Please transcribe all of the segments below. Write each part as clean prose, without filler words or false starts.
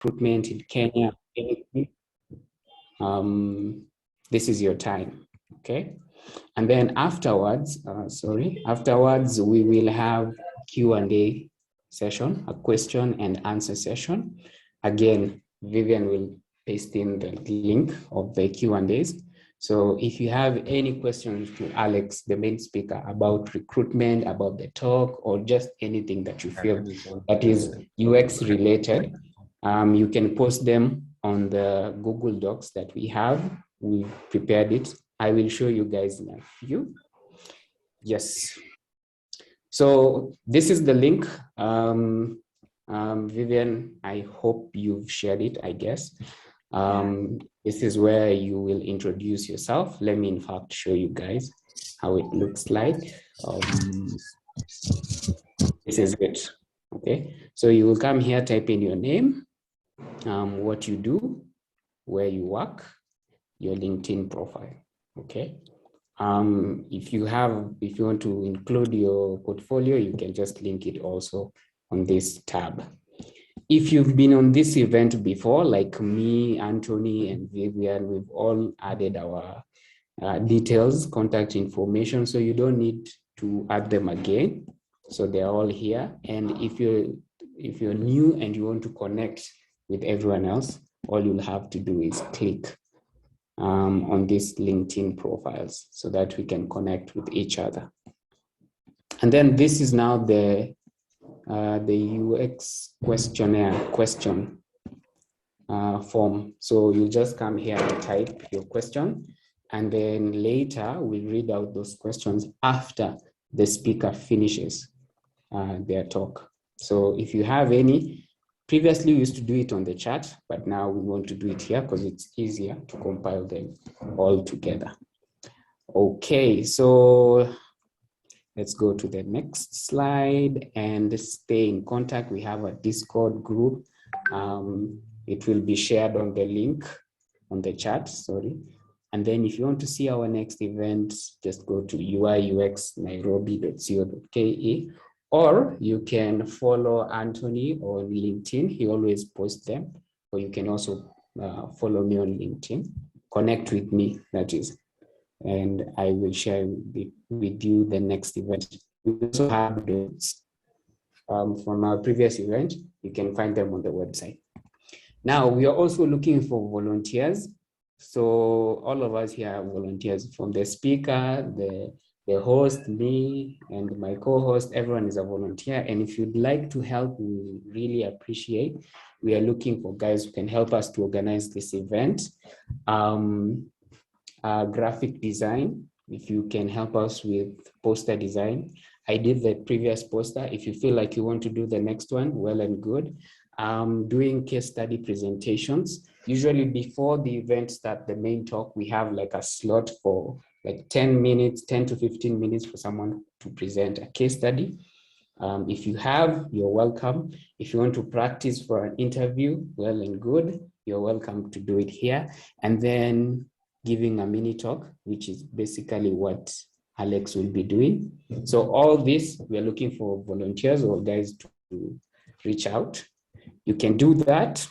recruitment in Kenya, anything, this is your time, okay? And then afterwards, afterwards we will have Q&A session, a question and answer session. Again, Vivian will paste in the link of the Q&As. So if you have any questions to Alex, the main speaker, about recruitment, about the talk, or just anything that you feel that is UX related, you can post them on the Google Docs that we have. We've prepared it. I will show you guys in a few. Yes. So this is the link. Vivian, I hope you've shared it, I guess. This is where you will introduce yourself. Let me, in fact, show you guys how it looks like. This is it. Okay. So you will come here, type in your name, what you do, where you work, your LinkedIn profile. Okay. If you want to include your portfolio, you can just link it also on this tab. If you've been on this event before, like me, Anthony, and Vivian, we've all added our details, contact information, so you don't need to add them again. So they're all here. And if you're new and you want to connect with everyone else, all you'll have to do is click on these LinkedIn profiles so that we can connect with each other. And then this is now the UX questionnaire question form. So you just come here and type your question, and then later we'll read out those questions after the speaker finishes their talk. So if you have any, previously we used to do it on the chat, but now we want to do it here because it's easier to compile them all together. Okay, so let's go to the next slide and stay in contact. We have a Discord group. It will be shared on the link on the chat, sorry. And then if you want to see our next event, just go to uiuxnairobi.co.ke, or you can follow Anthony on LinkedIn. He always posts them. Or you can also follow me on LinkedIn. Connect with me, that is. And I will share with you the next event. We also have notes from our previous event. You can find them on the website. Now, we are also looking for volunteers. So all of us here are volunteers, from the speaker, the host, me, and my co-host. Everyone is a volunteer. And if you'd like to help, we really appreciate. We are looking for guys who can help us to organize this event. Graphic design, if you can help us with poster design. I did the previous poster. If you feel like you want to do the next one, well and good. Doing case study presentations. Usually before the event start, the main talk, we have like a slot for like 10 minutes, 10 to 15 minutes for someone to present a case study. If you have, you're welcome. If you want to practice for an interview, well and good, you're welcome to do it here. And then giving a mini talk, which is basically what Alex will be doing. So all this, we are looking for volunteers or guys to reach out. You can do that,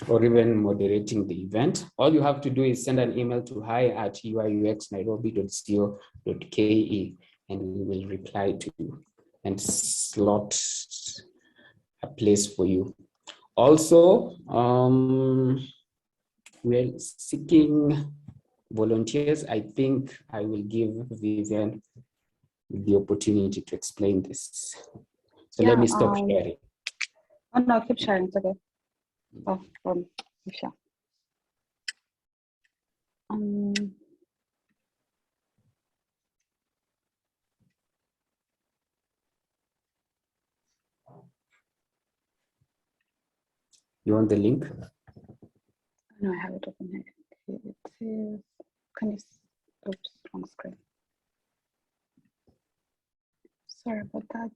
or even moderating the event. All you have to do is send an email to hi@uiuxnairobi.co.ke, and we will reply to you and slot a place for you. Also, we're seeking volunteers. I think I will give Vivian the opportunity to explain this. So let me stop sharing. Oh no, keep sharing, it's okay. Oh, share. You want the link? No, I have it open here. It is, can you, oops, wrong screen. Sorry about that.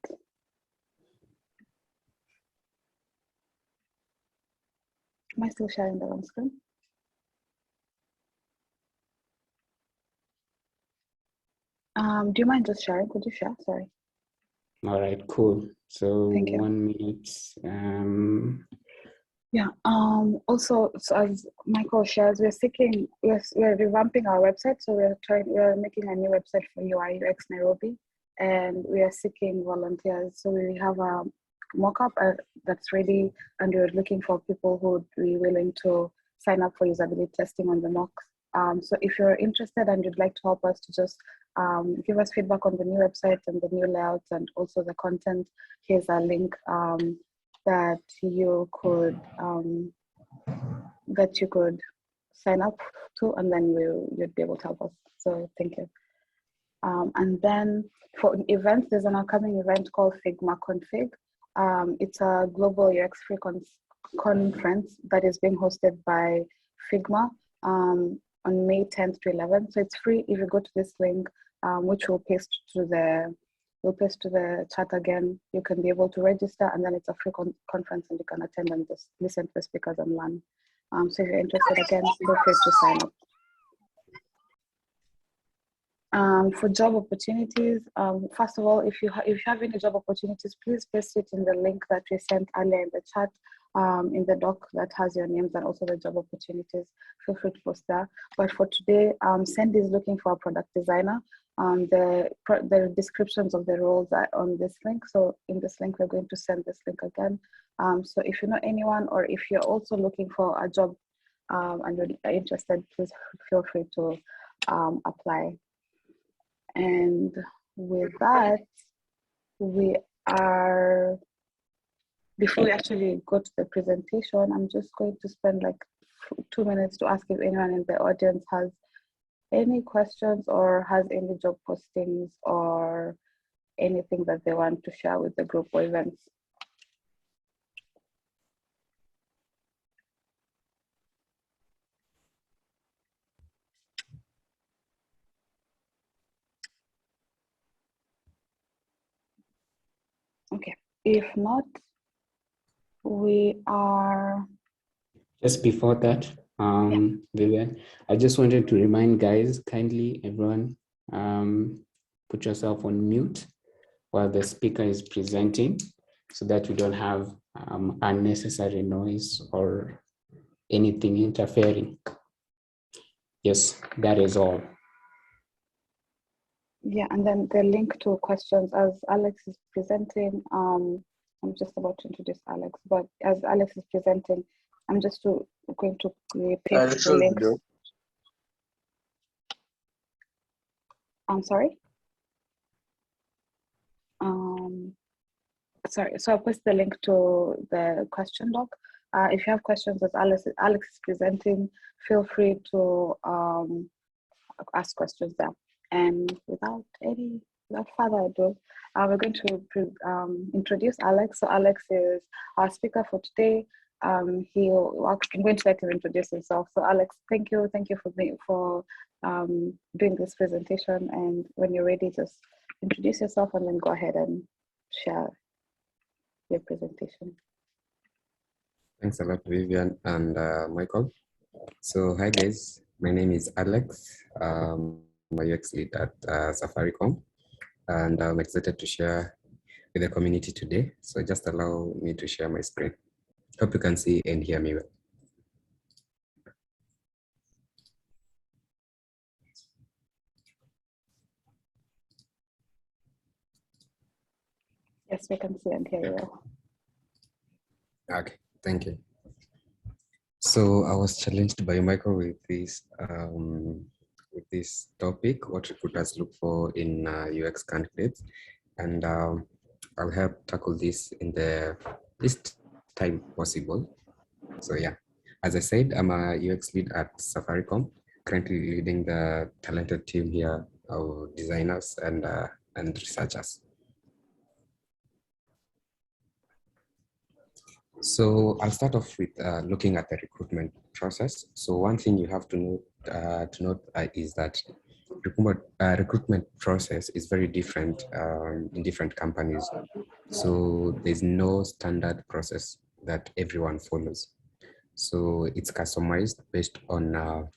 Am I still sharing the wrong screen? Do you mind just sharing? Could you share? Sorry. All right, cool. So Thank you. 1 minute. Yeah. Also, so as Michael shares, we're revamping our website. So we're making a new website for UI UX Nairobi, and we are seeking volunteers. So we have a mock-up that's ready, and we're looking for people who would be willing to sign up for usability testing on the mocks. So if you're interested and you'd like to help us to just give us feedback on the new website and the new layouts and also the content, here's a link. That you could sign up to, and then you'd be able to help us. So thank you. And then for events, there's an upcoming event called Figma Config. It's a global UX free conference that is being hosted by Figma on May 10th to 11th. So it's free if you go to this link, which we'll paste to the chat again. You can be able to register, and then it's a free conference, and you can attend and just listen to the speakers and learn. So if you're interested, again, feel free to sign up. For job opportunities, first of all, if you have any job opportunities, please paste it in the link that we sent earlier in the chat, in the doc that has your names and also the job opportunities. Feel free to post there. But for today, Sandy is looking for a product designer. The descriptions of the roles are on this link. So in this link, we're going to send this link again. So if you know anyone, or if you're also looking for a job and you're interested, please feel free to apply. And with that, before we actually go to the presentation, I'm just going to spend like 2 minutes to ask if anyone in the audience has any questions or has any job postings or anything that they want to share with the group or events. Okay, if not, we are... Just before that, Vivian, I just wanted to remind guys, kindly everyone, put yourself on mute while the speaker is presenting so that you don't have unnecessary noise or anything interfering. Yes, that is all. Yeah, and then the link to questions as Alex is presenting, I'm just about to introduce Alex, but as Alex is presenting, I'm just going to paste the links. I'm sorry? Sorry, so I'll post the link to the question doc. If you have questions as Alex is presenting, feel free to ask questions there. And without further ado, we're going to introduce Alex. So Alex is our speaker for today. I'm going to let him introduce himself. So Alex, thank you for doing this presentation. And when you're ready, just introduce yourself and then go ahead and share your presentation. Thanks a lot, Vivian and Michael. So hi guys, my name is Alex. I'm a UX lead at Safaricom, and I'm excited to share with the community today. So just allow me to share my screen. Hope you can see and hear me well. Yes, we can see and hear you well. Okay, thank you. So I was challenged by Michael with this topic, what recruiters look for in UX candidates, and I'll help tackle this in the least time possible. So yeah, as I said, I'm a UX lead at Safaricom, currently leading the talented team here of designers and researchers. So I'll start off with looking at the recruitment process. So one thing you have to note is that recruitment process is very different in different companies. So there's no standard process that everyone follows. So it's customized based on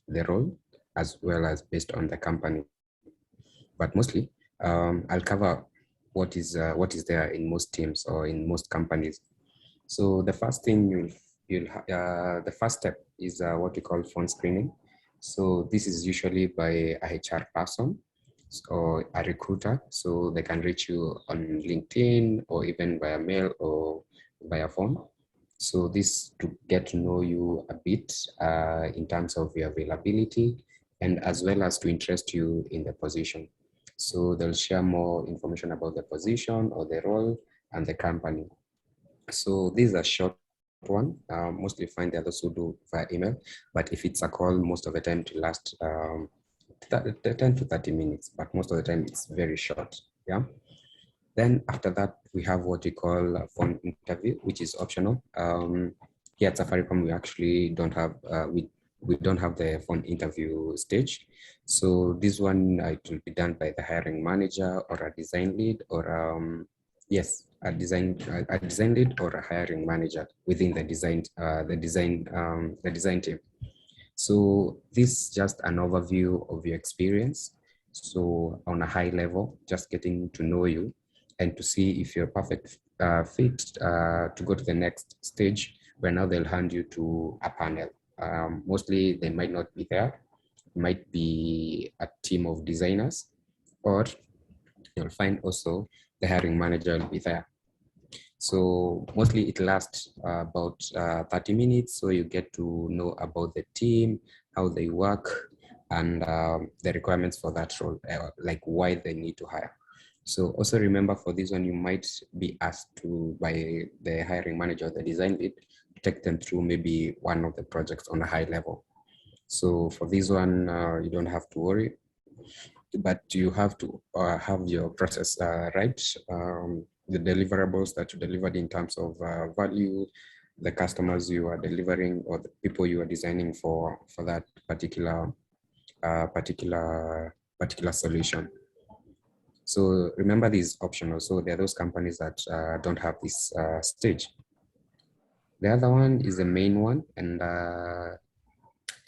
the role as well as based on the company. But mostly, I'll cover what is there in most teams or in most companies. So the first thing the first step is what we call phone screening. So this is usually by a HR person or a recruiter, so they can reach you on LinkedIn or even via mail or via phone. So this to get to know you a bit in terms of your availability and as well as to interest you in the position. So they'll share more information about the position or the role and the company. So this is a short one. Mostly find the others who do via email, but if it's a call, most of the time to last 10 to 30 minutes, but most of the time it's very short. Yeah. Then after that, we have what we call a phone interview, which is optional. Here at Safaricom, we actually don't have we don't have the phone interview stage. So this one it will be done by the hiring manager or a design lead or yes, a design lead or a hiring manager within the design team. So this is just an overview of your experience. So on a high level, just getting to know you and to see if you're perfect fit to go to the next stage, where now they'll hand you to a panel. Mostly they might not be there, might be a team of designers, or you'll find also the hiring manager will be there. So mostly it lasts about 30 minutes. So you get to know about the team, how they work, and the requirements for that role, like why they need to hire. So also remember for this one, you might be asked to by the hiring manager, the design lead, to take them through maybe one of the projects on a high level. So for this one, you don't have to worry, but you have to have your process right. The deliverables that you delivered in terms of value, the customers you are delivering or the people you are designing for that particular solution. So remember, this is optional. So there are those companies that don't have this stage. The other one is the main one, and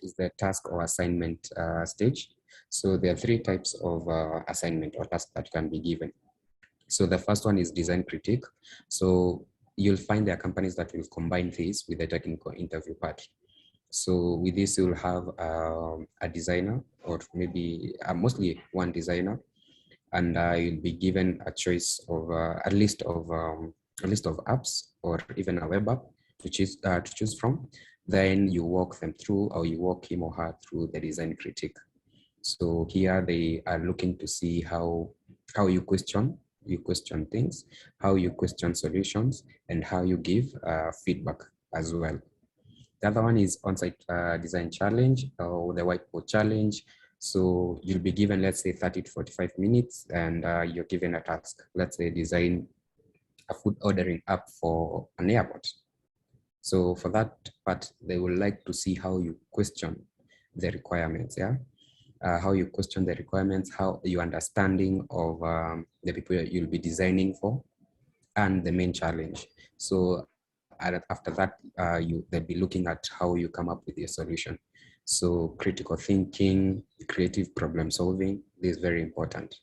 is the task or assignment stage. So there are three types of assignment or task that can be given. So the first one is design critique. So you'll find there are companies that will combine this with the technical interview part. So with this, you'll have a designer or maybe mostly one designer, and you'll be given a choice of a list of apps or even a web app to choose from. Then you walk them through, or you walk him or her through the design critique. So here they are looking to see how you question things, how you question solutions, and how you give feedback as well. The other one is on-site design challenge or the whiteboard challenge. So you'll be given, let's say, 30 to 45 minutes, and you're given a task. Let's say design a food ordering app for an airport. So for that part, they would like to see how you question the requirements, yeah? How you question the requirements, how your understanding of the people you'll be designing for, and the main challenge. So after that, they'll be looking at how you come up with your solution. So critical thinking, creative problem solving, this is very important.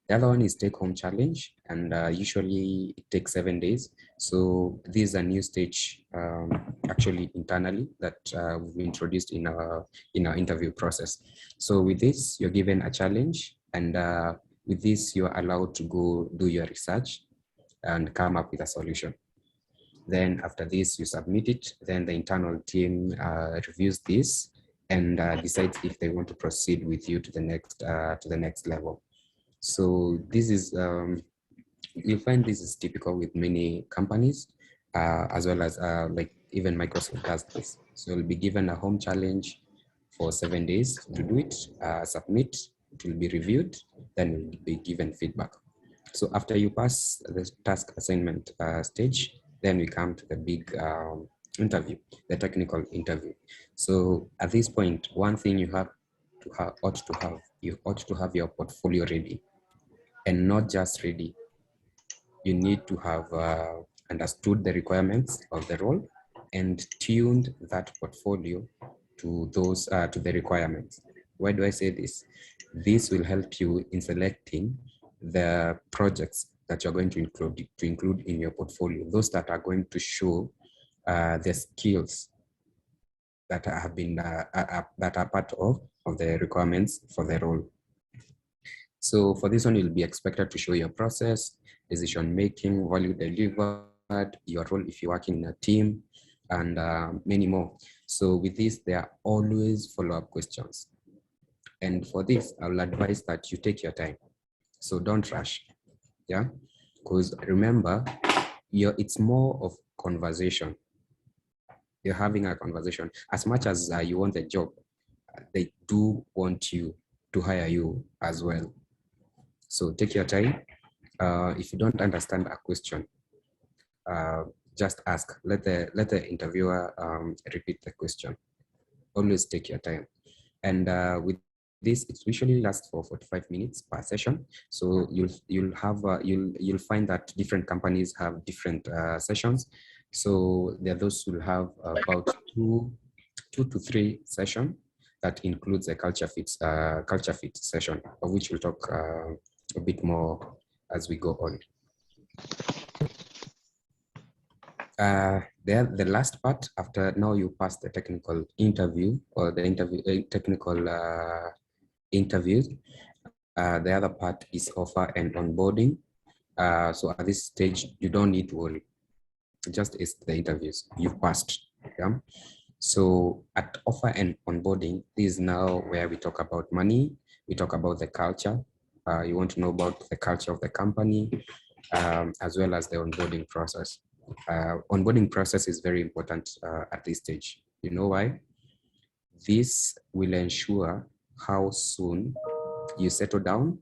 The other one is take-home challenge, and usually it takes 7 days. So this is a new stage, actually internally, that we've introduced in our interview process. So with this, you're given a challenge, and with this, you're allowed to go do your research and come up with a solution. Then after this, you submit it. Then the internal team reviews this and decides if they want to proceed with you to the next level. So this is, you'll find this is typical with many companies, as well as like even Microsoft does this. So you'll be given a home challenge for 7 days to do it, submit, it will be reviewed, then you'll be given feedback. So after you pass the task assignment stage, then we come to the big interview, the technical interview. So at this point, one thing you ought to have your portfolio ready. And not just ready. You need to have understood the requirements of the role and tuned that portfolio to those to the requirements. Why do I say this? This will help you in selecting the projects that you're going to include in your portfolio, those that are going to show the skills that have been that are part of the requirements for the role. So for this one, you'll be expected to show your process, decision making, value delivered, your role if you're working in a team, and many more. So with this, there are always follow-up questions. And for this, I will advise that you take your time. So don't rush, yeah? Because remember, it's more of conversation. You're having a conversation. As much as you want the job, they do want you to hire you as well. So take your time. If you don't understand a question, just ask. Let the interviewer repeat the question. Always take your time. And with this, it usually lasts for 45 minutes per session. So you'll find that different companies have different sessions. So there are those who have about two to three sessions. That includes a culture fit session, of which we'll talk a bit more as we go on. The last part, after now you pass the technical interview or the technical interviews, the other part is offer and onboarding. So at this stage, you don't need to worry. Just is the interviews you've passed. Yeah. So at offer and onboarding, this is now where we talk about money. We talk about the culture. You want to know about the culture of the company, as well as the onboarding process. Onboarding process is very important at this stage. You know why? This will ensure how soon you settle down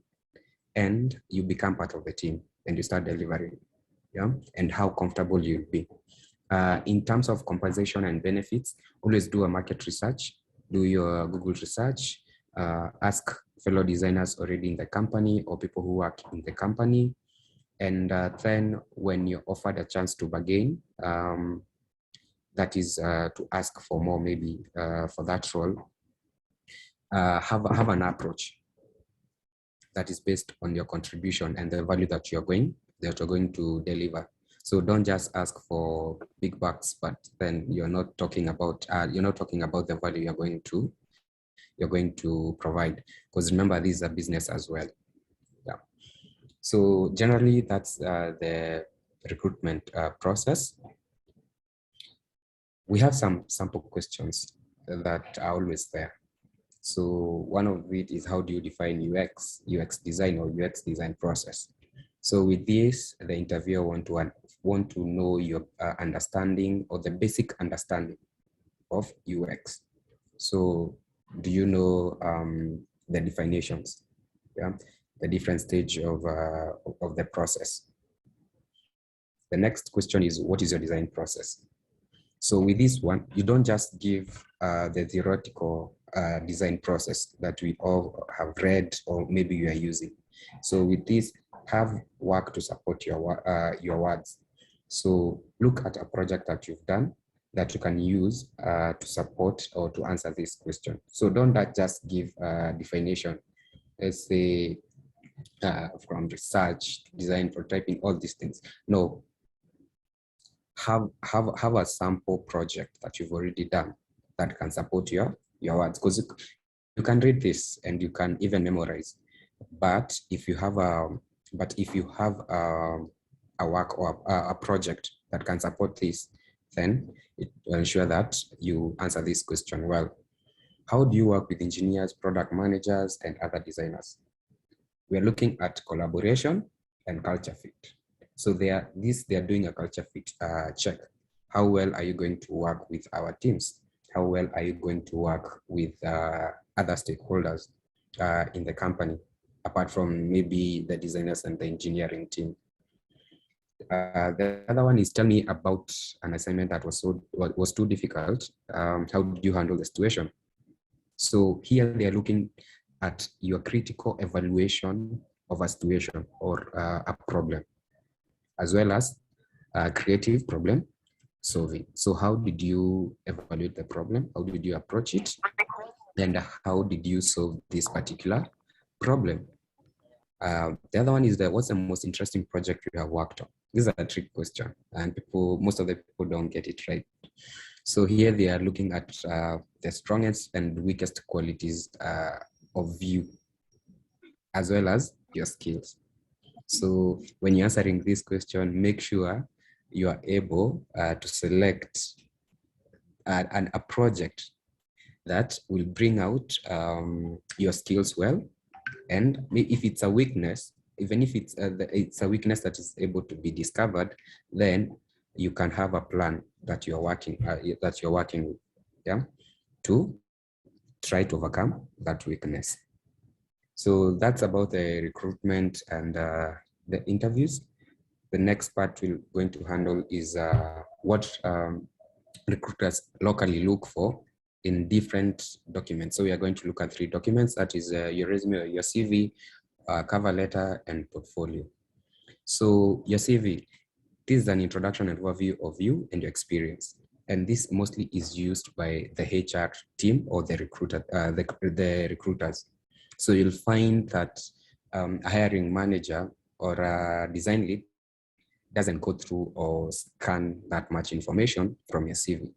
and you become part of the team and you start delivering, yeah, and how comfortable you'll be. In terms of compensation and benefits, always do a market research, do your Google research, ask fellow designers already in the company or people who work in the company. And then when you're offered a chance to bargain, that is to ask for more maybe for that role, have an approach that is based on your contribution and the value that you're going to deliver. So don't just ask for big bucks, but then you're not talking about the value you're going to provide. Because remember, this is a business as well. Yeah. So generally, that's the recruitment process. We have some sample questions that are always there. So one of it is, how do you define UX design or UX design process? So with this, the interviewer want to know your understanding or the basic understanding of UX. So do you know the definitions? Yeah, the different stage of the process. The next question is, what is your design process? So with this one, you don't just give the theoretical design process that we all have read or maybe you are using. So with this, have work to support your words. So look at a project that you've done that you can use to support or to answer this question. So don't just give definition. Let's say from research, design, prototyping, all these things. No. Have a sample project that you've already done that can support your words, because you can read this and you can even memorize. But if you have a work or a project that can support this, then it will ensure that you answer this question well. How do you work with engineers, product managers, and other designers? We're looking at collaboration and culture fit. So they are doing a culture fit check. How well are you going to work with our teams? How well are you going to work with other stakeholders in the company, apart from maybe the designers and the engineering team? The other one is, tell me about an assignment that was too difficult. How did you handle the situation? So here they are looking at your critical evaluation of a situation or a problem, as well as creative problem solving. So how did you evaluate the problem? How did you approach it? And how did you solve this particular problem? The other one is what's the most interesting project you have worked on? This is a trick question, and most of the people don't get it right. So here they are looking at the strongest and weakest qualities of you, as well as your skills. So when you're answering this question, make sure you are able to select a project that will bring out your skills well. And if it's a weakness, even if it's a weakness that is able to be discovered, then you can have a plan that you're working with, yeah, to try to overcome that weakness. So that's about the recruitment and the interviews. The next part we're going to handle is what recruiters locally look for in different documents. So we are going to look at 3 documents, that is your resume, your CV, cover letter, and portfolio. So your CV, this is an introduction and overview of you and your experience. And this mostly is used by the HR team or the recruiters. So you'll find that a hiring manager or a design lead doesn't go through or scan that much information from your CV.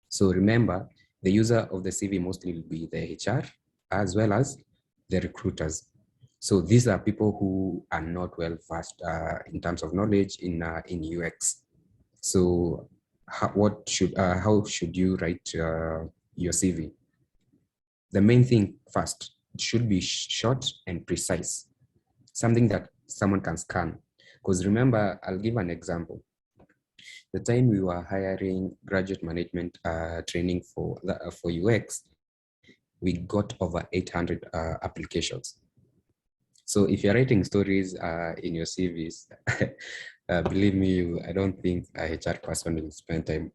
So remember, the user of the CV mostly will be the HR as well as the recruiters. So these are people who are not well versed in terms of knowledge in UX. So how should you write your CV? The main thing first, it should be short and precise, something that someone can scan. Because remember, I'll give an example. The time we were hiring graduate management training for UX, we got over 800 applications. So if you're writing stories in your CVs, believe me, I don't think a HR person will spend time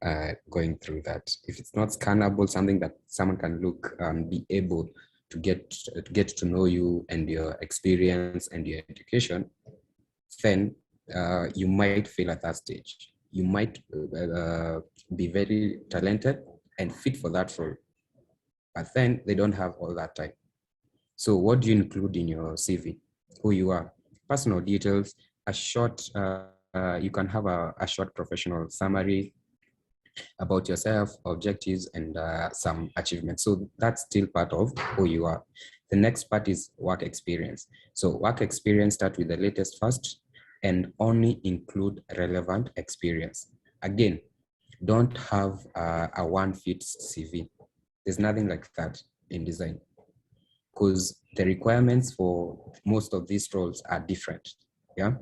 going through that. If it's not scannable, something that someone can look and be able to get to know you and your experience and your education, then you might fail at that stage. You might be very talented and fit for that role, but then they don't have all that time. So what do you include in your CV? Who you are, personal details, a short, you can have a short professional summary about yourself, objectives, and some achievements. So that's still part of who you are. The next part is work experience. So work experience, start with the latest first and only include relevant experience. Again, don't have a one-fit CV. There's nothing like that in design, because the requirements for most of these roles are different. Yeah,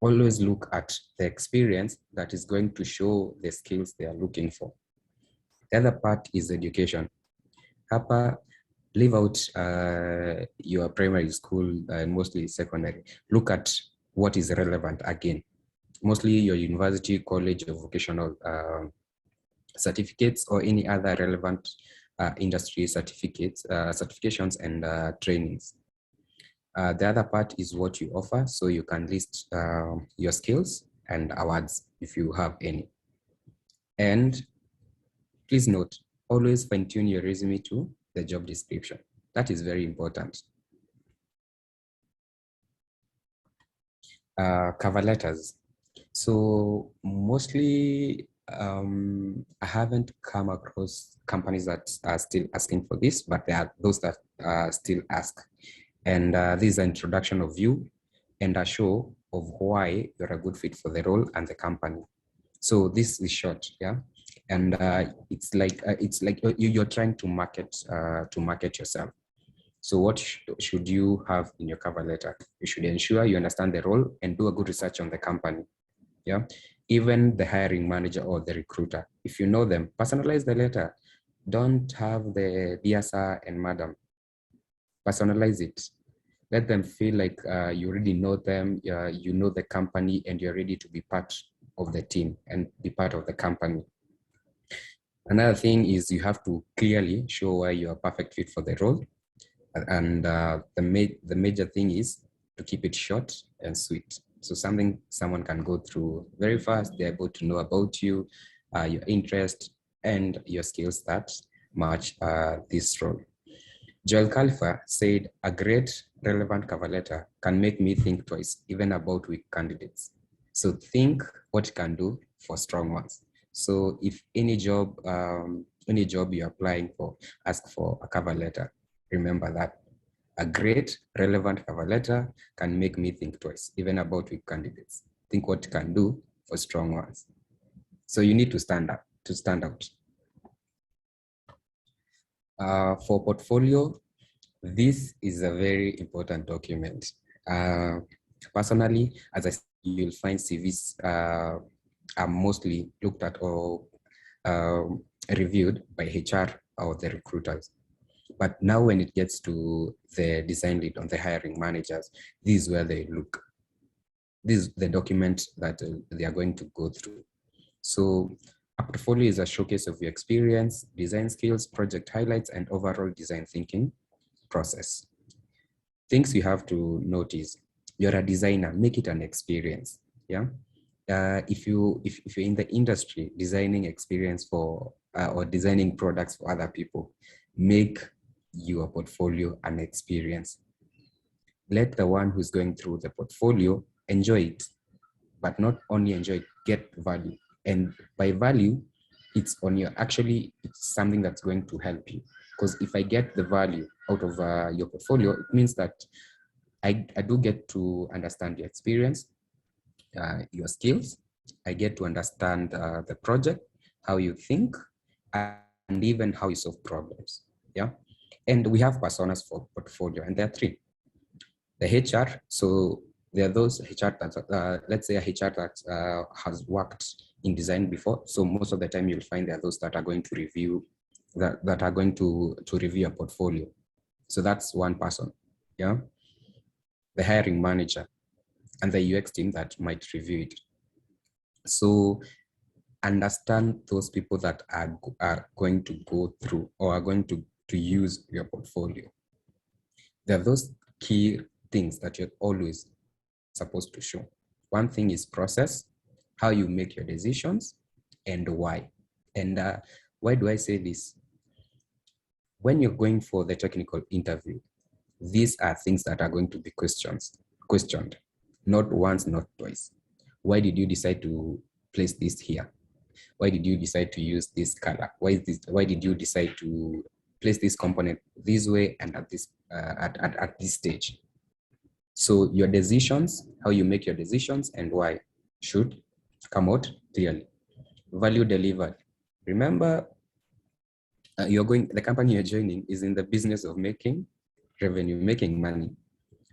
always look at the experience that is going to show the skills they are looking for. The other part is education. Hapa, leave out your primary school and mostly secondary. Look at what is relevant again. Mostly your university, college, or vocational certificates or any other relevant industry certificates, certifications and trainings. The other part is what you offer, so you can list your skills and awards if you have any. And please note, always fine-tune your resume to the job description. That is very important. Cover letters. So mostly, I haven't come across companies that are still asking for this, but there are those that still ask. And this is an introduction of you and a show of why you're a good fit for the role and the company. So this is short, yeah. And it's like you're trying to market yourself. So what should you have in your cover letter? You should ensure you understand the role and do a good research on the company. Yeah, even the hiring manager or the recruiter, if you know them, personalize the letter. Don't have the dear sir and madam. Personalize it. Let them feel like you already know them, you know the company, and you're ready to be part of the team and be part of the company. Another thing is you have to clearly show why you're a perfect fit for the role. And the major thing is to keep it short and sweet. So something someone can go through very fast. They're able to know about you, your interest, and your skills that match this role. Joel Khalifa said, "A great, relevant cover letter can make me think twice, even about weak candidates." So think what you can do for strong ones. So if any job you're applying for, ask for a cover letter. Remember that a great, relevant cover letter can make me think twice, even about weak candidates. Think what you can do for strong ones. So you need to stand out. For portfolio, this is a very important document. Personally, as I said, you'll find CVs are mostly looked at or reviewed by HR or the recruiters. But now when it gets to the design lead on the hiring managers, this is where they look. This is the document that they are going to go through. So a portfolio is a showcase of your experience, design skills, project highlights, and overall design thinking process. Things you have to notice: you're a designer, make it an experience. Yeah. If you're in the industry designing experience for or designing products for other people, make your portfolio an experience. Let the one who's going through the portfolio enjoy it, but not only enjoy it, get value. And by value, it's something that's going to help you. Because if I get the value out of your portfolio, it means that I do get to understand your experience, your skills. I get to understand the project, how you think, and even how you solve problems. Yeah. And we have personas for portfolio, and there are three. The HR, so there are those HR that, let's say a HR that has worked in design before. So most of the time you'll find there are those that are going to review, that are going to review a portfolio. So that's one person, yeah. The hiring manager and the UX team that might review it. So understand those people that are going to go through or are going to use your portfolio. There are those key things that you're always supposed to show. One thing is process, how you make your decisions, and why. And why do I say this? When you're going for the technical interview, these are things that are going to be questioned, not once, not twice. Why did you decide to place this here? Why did you decide to use this color? Why did you decide to place this component this way and at this stage? So your decisions, how you make your decisions and why, should come out clearly. Value delivered. Remember, the company you're joining is in the business of making revenue, making money.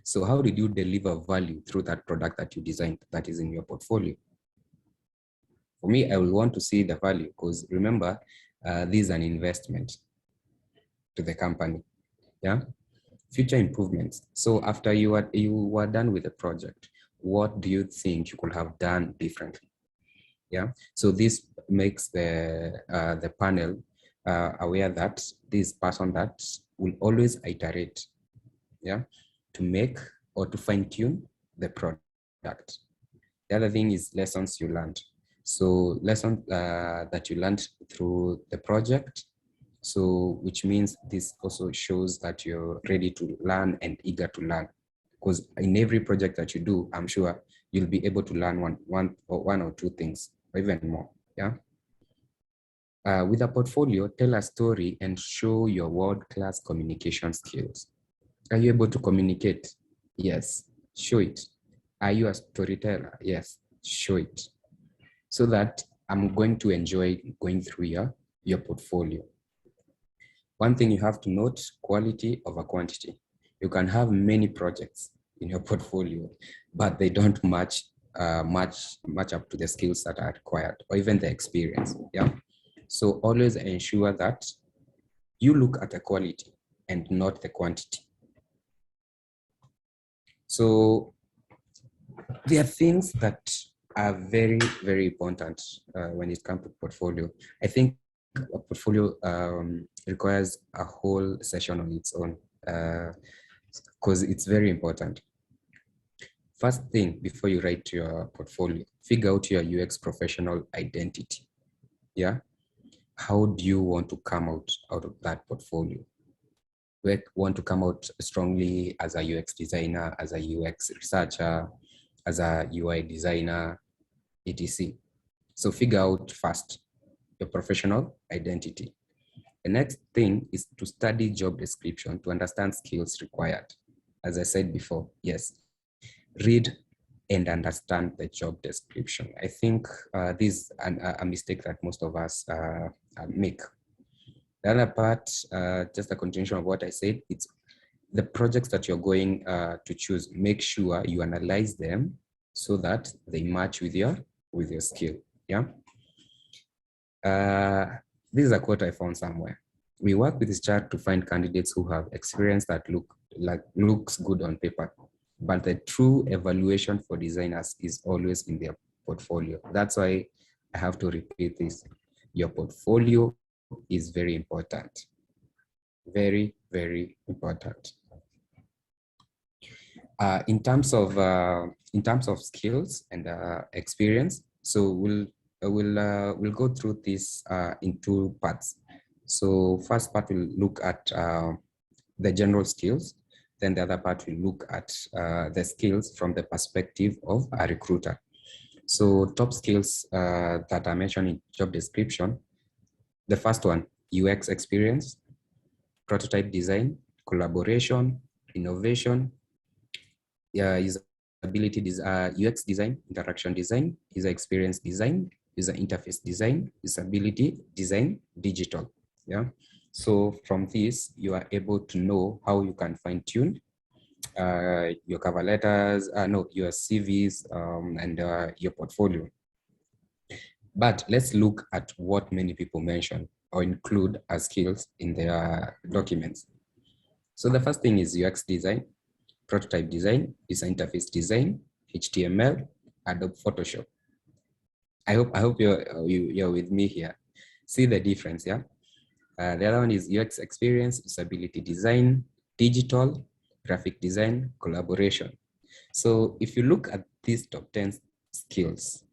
So how did you deliver value through that product that you designed that is in your portfolio? For me, I will want to see the value because remember, this is an investment to the company. Yeah. Future improvements. So after you were done with the project, what do you think you could have done differently? Yeah. So this makes the panel aware that this person that will always iterate, yeah, to make or to fine tune the product. The other thing is lessons you learned. So lessons that you learned through the project. So which means this also shows that you're ready to learn and eager to learn. Because in every project that you do, I'm sure you'll be able to learn one or two things, or even more. Yeah. With a portfolio, tell a story and show your world-class communication skills. Are you able to communicate? Yes, show it. Are you a storyteller? Yes, show it. So that I'm going to enjoy going through your portfolio. One thing you have to note, quality over quantity. You can have many projects in your portfolio, but they don't match up to the skills that are required or even the experience. Yeah. So always ensure that you look at the quality and not the quantity. So there are things that are very, very important when it comes to portfolio. I think a portfolio requires a whole session on its own because it's very important. First thing, before you write your portfolio, figure out your UX professional identity. Yeah. How do you want to come out of that portfolio? We want to come out strongly as a UX designer, as a UX researcher, as a UI designer, etc. So figure out first your professional identity. The next thing is to study job description to understand skills required. As I said before, yes, read and understand the job description. I think this is a mistake that most of us make. The other part, just a continuation of what I said, it's the projects that you're going to choose. Make sure you analyze them so that they match with your skill. Yeah. This is a quote I found somewhere. We work with this chart to find candidates who have experience that looks good on paper, but the true evaluation for designers is always in their portfolio. That's why I have to repeat this. Your portfolio is very important. Very, very important. In terms of skills and experience, so we'll go through this in two parts. So first part will look at the general skills. Then the other part will look at the skills from the perspective of a recruiter. So top skills that are mentioned in job description. The first one, UX experience, prototype design, collaboration, innovation, usability, UX design, interaction design, user experience design, user interface design, usability design, digital. Yeah. So from this, you are able to know how you can fine tune your cover letters, your CVs and your portfolio. But let's look at what many people mention or include as skills in their documents. So the first thing is UX design, prototype design, user interface design, HTML, Adobe Photoshop. I hope you're with me here. See the difference, yeah? The other one is UX experience, usability design, digital, graphic design, collaboration. So if you look at these top 10 skills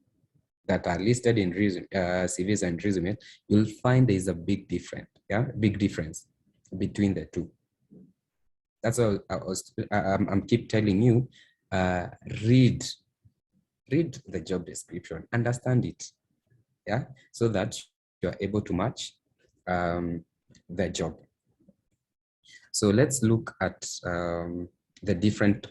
that are listed in CVs and resumes, you'll find there is a big difference between the two. That's all I'm keep telling you, read the job description, understand it, yeah, so that you're able to match the job. So let's look at the different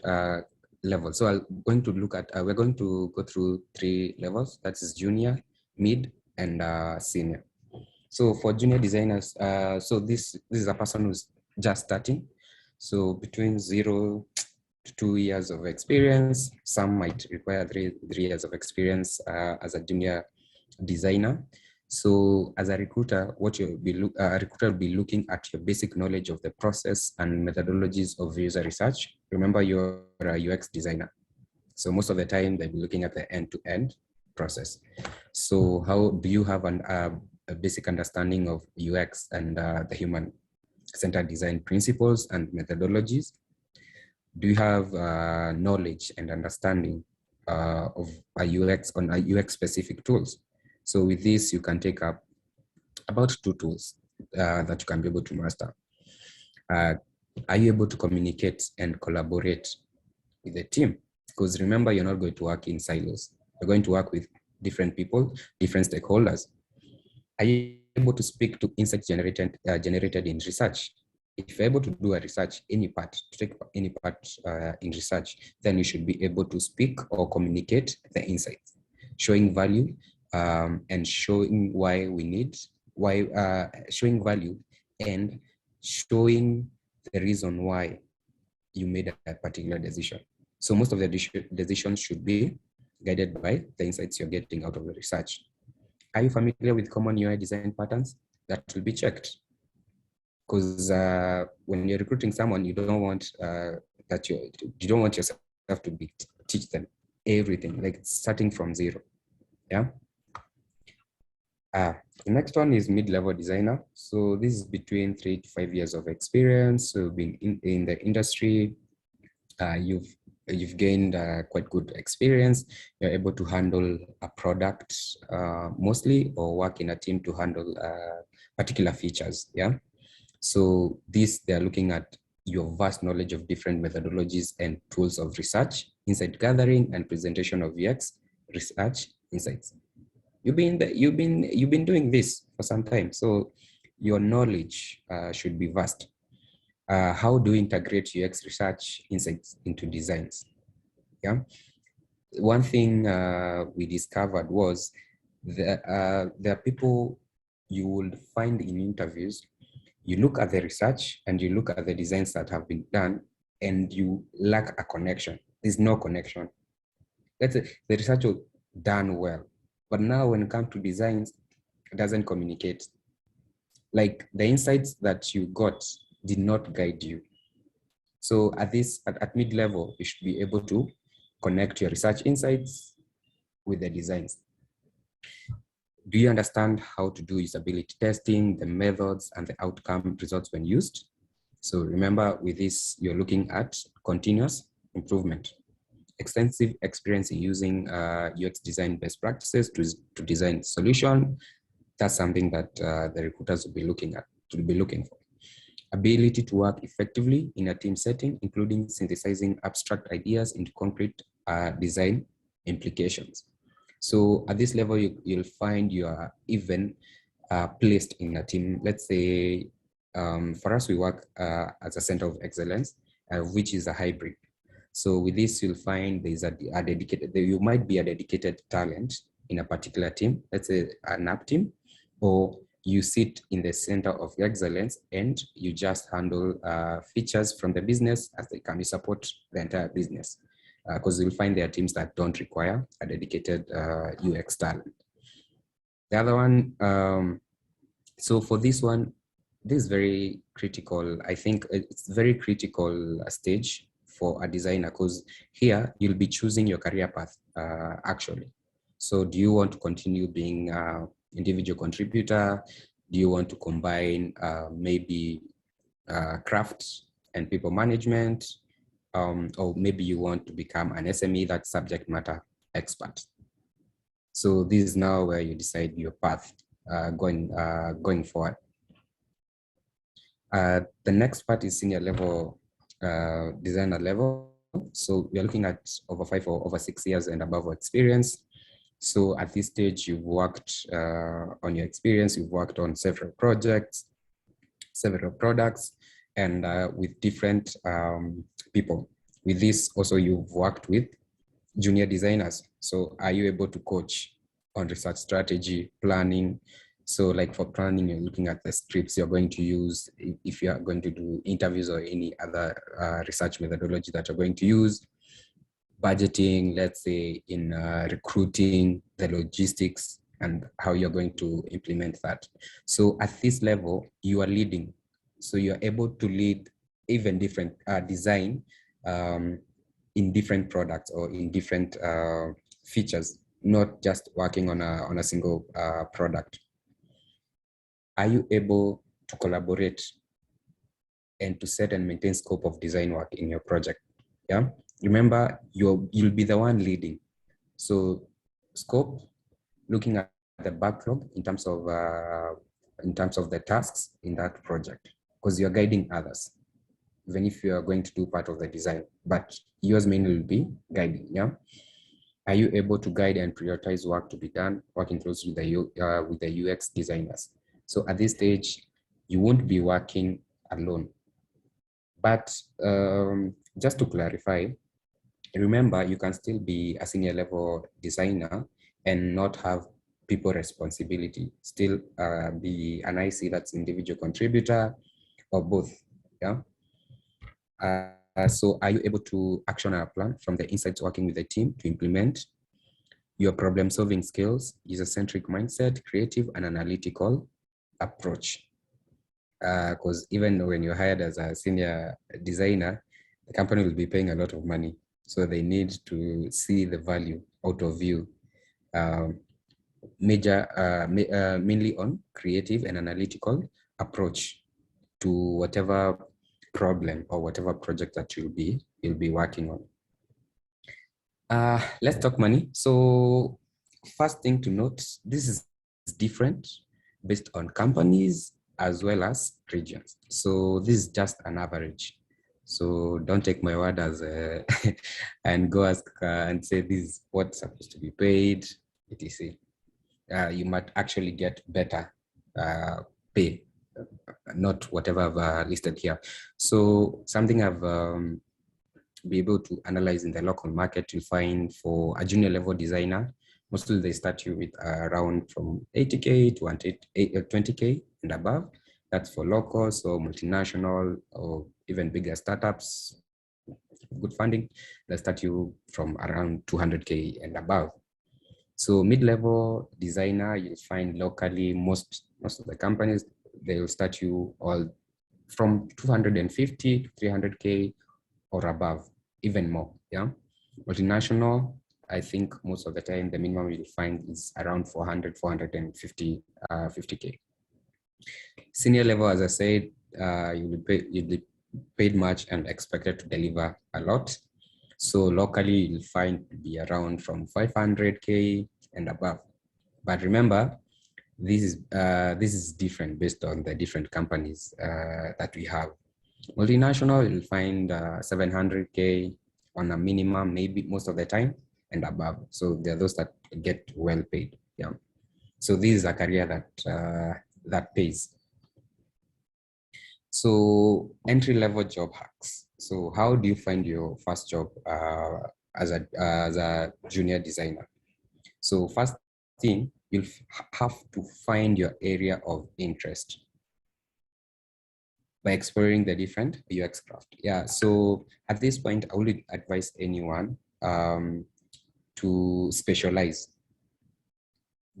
levels. So I'm going to look at, we're going to go through 3 levels. That is junior, mid, and senior. So for junior designers, so this is a person who's just starting. So between 0 to 2 years of experience. Some might require 3 years of experience as a junior designer. So as a recruiter, a recruiter will be looking at your basic knowledge of the process and methodologies of user research. Remember, you're a UX designer. So most of the time they'll be looking at the end-to-end process. So how do you have a basic understanding of UX and the human-centered design principles and methodologies? Do you have knowledge and understanding of UX specific tools? So with this, you can take up about 2 tools that you can be able to master. Are you able to communicate and collaborate with the team? Because remember, you're not going to work in silos. You're going to work with different people, different stakeholders. Are you able to speak to insights generated in research? If you're able to do a research, to take any part in research, then you should be able to speak or communicate the insights, showing value and showing showing value and showing the reason why you made a particular decision. So most of the decisions should be guided by the insights you're getting out of the research. Are you familiar with common UI design patterns? That will be checked. Because when you're recruiting someone, you don't want you don't want yourself to teach them everything, like starting from 0. Yeah. The next one is mid-level designer. So this is between 3 to 5 years of experience. So been in the industry, you've gained quite good experience. You're able to handle a product mostly, or work in a team to handle particular features. Yeah. So they're looking at your vast knowledge of different methodologies and tools of research, insight gathering and presentation of UX research, insights. You've been doing this for some time, so your knowledge should be vast. How do you integrate UX research insights into designs? Yeah. One thing we discovered was that there are people you will find in interviews. You look at the research and you look at the designs that have been done, and you lack a connection. There's no connection. Let's say the research was done well, but now when it comes to designs, it doesn't communicate. Like the insights that you got did not guide you. So at mid-level, you should be able to connect your research insights with the designs. Do you understand how to do usability testing, the methods, and the outcome results when used? So remember, with this, you're looking at continuous improvement. Extensive experience in using UX design best practices to design solution. That's something that the recruiters will be looking for. Ability to work effectively in a team setting, including synthesizing abstract ideas into concrete design implications. So at this level, you'll find you are even placed in a team. Let's say, for us, we work as a center of excellence, which is a hybrid. So with this, you'll find there's a dedicated, you might be a dedicated talent in a particular team, let's say an app team, or you sit in the center of excellence and you just handle features from the business as they come. You support the entire business, because you'll find there are teams that don't require a dedicated UX talent. The other one, so for this one, this is very critical. I think it's very critical stage for a designer, because here you'll be choosing your career path actually. So do you want to continue being an individual contributor? Do you want to combine maybe craft and people management? Or maybe you want to become an SME, that subject matter expert. So this is now where you decide your path going forward. The next part is senior level, designer level. So we are looking at over 5 or over 6 years and above experience. So at this stage, you've worked on your experience, you've worked on several projects, several products, and with different people. With this, also you've worked with junior designers. So are you able to coach on research strategy, planning? So like for planning, you're looking at the scripts you're going to use, if you are going to do interviews or any other research methodology that you're going to use. Budgeting, let's say in recruiting, the logistics, and how you're going to implement that. So at this level, you are leading. So you're able to lead even different design in different products or in different features, not just working on a single product. Are you able to collaborate and to set and maintain scope of design work in your project? Yeah. Remember, you'll be the one leading. So scope, looking at the backlog in terms of the tasks in that project, because you're guiding others, even if you are going to do part of the design, but yours mainly will be guiding. Yeah. Are you able to guide and prioritize work to be done, working closely with the UX designers? So at this stage, you won't be working alone. But just to clarify, remember, you can still be a senior level designer and not have people responsibility, still be an IC, that's individual contributor, or both. Yeah. So are you able to action a plan from the insights working with the team to implement your problem solving skills, user-centric mindset, creative and analytical approach? Because even when you're hired as a senior designer, the company will be paying a lot of money. So they need to see the value out of you, mainly on creative and analytical approach to whatever problem or whatever project that you'll be working on. Let's talk money. So first thing to note, this is different based on companies as well as regions. So this is just an average. So don't take my word as and go ask and say this is what's supposed to be paid. etc. You might actually get better pay, not whatever I've listed here. So something I've be able to analyze in the local market, you'll find for a junior level designer, mostly they start you with around from 80K to 20K and above. That's for local, so multinational or even bigger startups, good funding, they start you from around 200K and above. So mid-level designer, you'll find locally, most of the companies, they'll start you all from 250 to 300K or above, even more, yeah? Multinational, I think most of the time, the minimum you'll find is around 400, 450, 50K. Senior level, as I said, you'll be paid much and expected to deliver a lot. So locally, you'll find to be around from 500K and above. But remember, this is different based on the different companies that we have. Multinational, you'll find 700K on a minimum, maybe most of the time and above. So there are those that get well paid. Yeah. So this is a career that pays. So entry-level job hacks. So how do you find your first job as a junior designer? So first thing, you'll have to find your area of interest by exploring the different UX craft. Yeah, so at this point, I would advise anyone to specialize.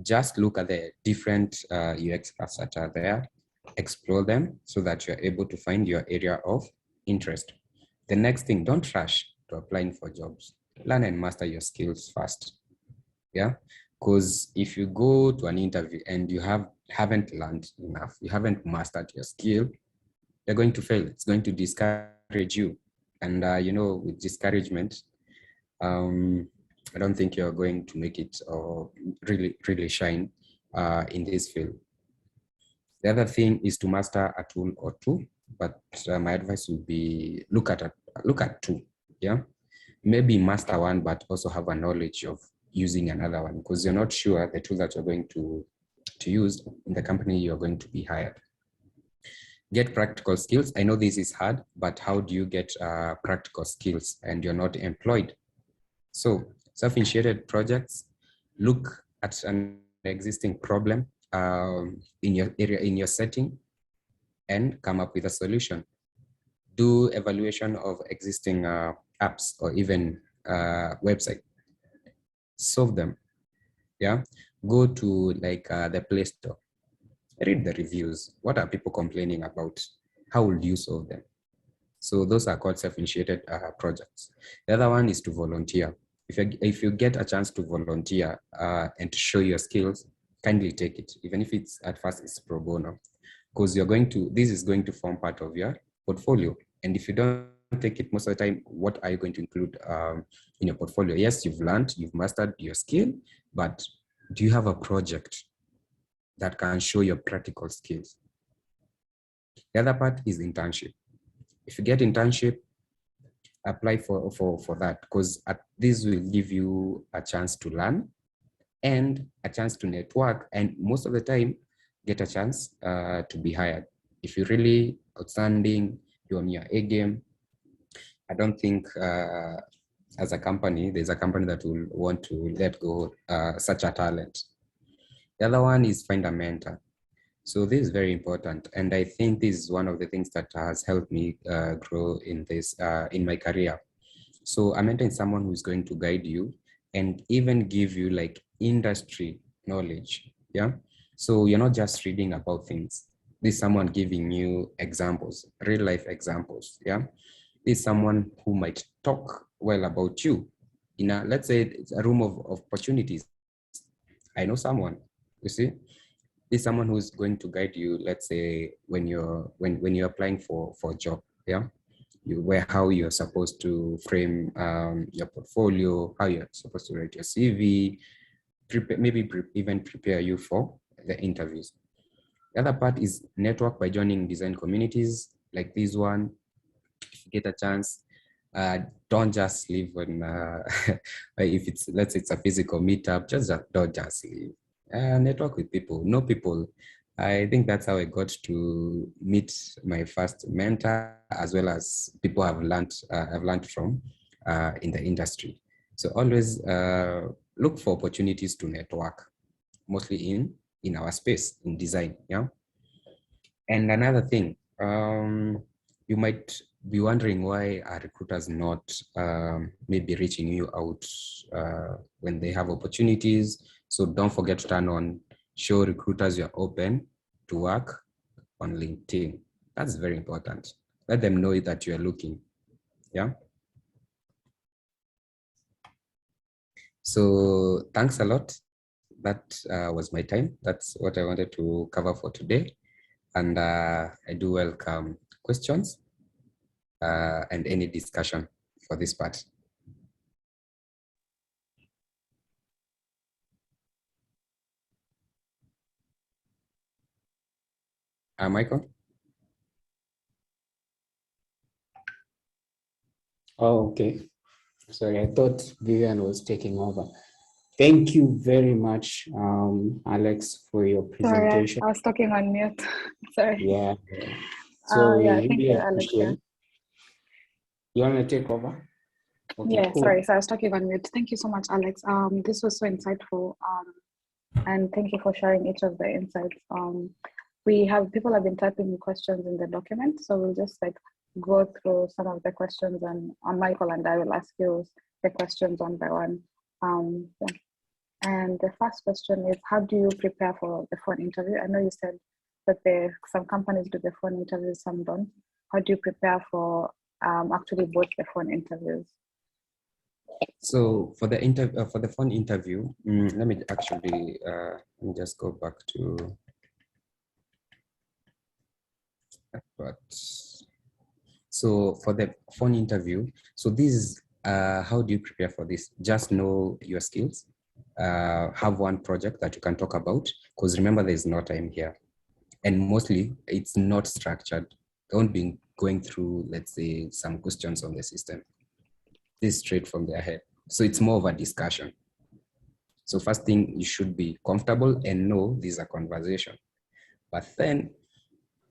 Just look at the different UX crafts that are there, explore them so that you're able to find your area of interest. The next thing, don't rush to applying for jobs. Learn and master your skills first. Yeah, because if you go to an interview and you haven't learned enough, you haven't mastered your skill, you're going to fail. It's going to discourage you. And with discouragement, I don't think you're going to make it or really shine in this field. The other thing is to master a tool or two, but my advice would be look at two. Yeah, maybe master one, but also have a knowledge of using another one, because you're not sure the tool that you're going to use in the company you're going to be hired. Get practical skills. I know this is hard, but how do you get practical skills and you're not employed? So self-initiated projects, look at an existing problem in your area, in your setting, and come up with a solution. Do evaluation of existing apps or even website. Solve them. Yeah. Go to like the Play Store. Read the reviews. What are people complaining about? How will you solve them? So those are called self-initiated projects. The other one is to volunteer. If you get a chance to volunteer and to show your skills, kindly take it. Even if it's at first it's pro bono, because this is going to form part of your portfolio. And if you don't take it most of the time, what are you going to include in your portfolio? Yes, you've learned, you've mastered your skill, but do you have a project that can show your practical skills? The other part is internship. If you get internship, apply for that, because this will give you a chance to learn and a chance to network, and most of the time get a chance to be hired. If you're really outstanding, you're on your A game, I don't think as a company, there's a company that will want to let go such a talent. The other one is find a mentor. So this is very important. And I think this is one of the things that has helped me grow in this, in my career. So a mentor is someone who's going to guide you and even give you like industry knowledge. Yeah. So you're not just reading about things. This is someone giving you examples, real life examples. Yeah. This is someone who might talk well about you in a, let's say it's a room of opportunities. I know someone, you see, is someone who's going to guide you, let's say when you're applying for a job. Yeah, how you're supposed to frame your portfolio, how you're supposed to write your CV, even prepare you for the interviews. The other part is network by joining design communities like this one. If you get a chance, Don't just leave when if it's, let's say it's a physical meetup, don't just leave. Network with people, know people. I think that's how I got to meet my first mentor, as well as people I've learned from in the industry. So always look for opportunities to network, mostly in our space in design. Yeah. And another thing, you might be wondering why are recruiters not maybe reaching you out when they have opportunities. So don't forget to turn on, show recruiters you're open to work on LinkedIn. That's very important. Let them know that you're looking. Yeah. So thanks a lot. That was my time. That's what I wanted to cover for today. And I do welcome questions and any discussion for this part. Michael? Oh, okay. Sorry, I thought Vivian was taking over. Thank you very much, Alex, for your Sorry, presentation. I was talking on mute. Sorry. Yeah. So we Yeah, thank really you, Alex. Yeah. appreciate. You want to take over? Okay, Yeah, cool. sorry. So I was talking on mute. Thank you so much, Alex. This was so insightful. And thank you for sharing each of the insights. People have been typing questions in the document, so we'll just like go through some of the questions, and Michael and I will ask you the questions one by one. Yeah. And the first question is, how do you prepare for the phone interview? I know you said that some companies do the phone interviews, some don't. How do you prepare for actually both the phone interviews? So for the phone interview, let me actually let me just go back to that part. So for the phone interview, so this is how do you prepare for this? Just know your skills. Have one project that you can talk about, because remember, there's no time here, and mostly it's not structured. Don't be going through, let's say, some questions on the system. This is straight from their head. So it's more of a discussion. So first thing, you should be comfortable and know this is a conversation. But then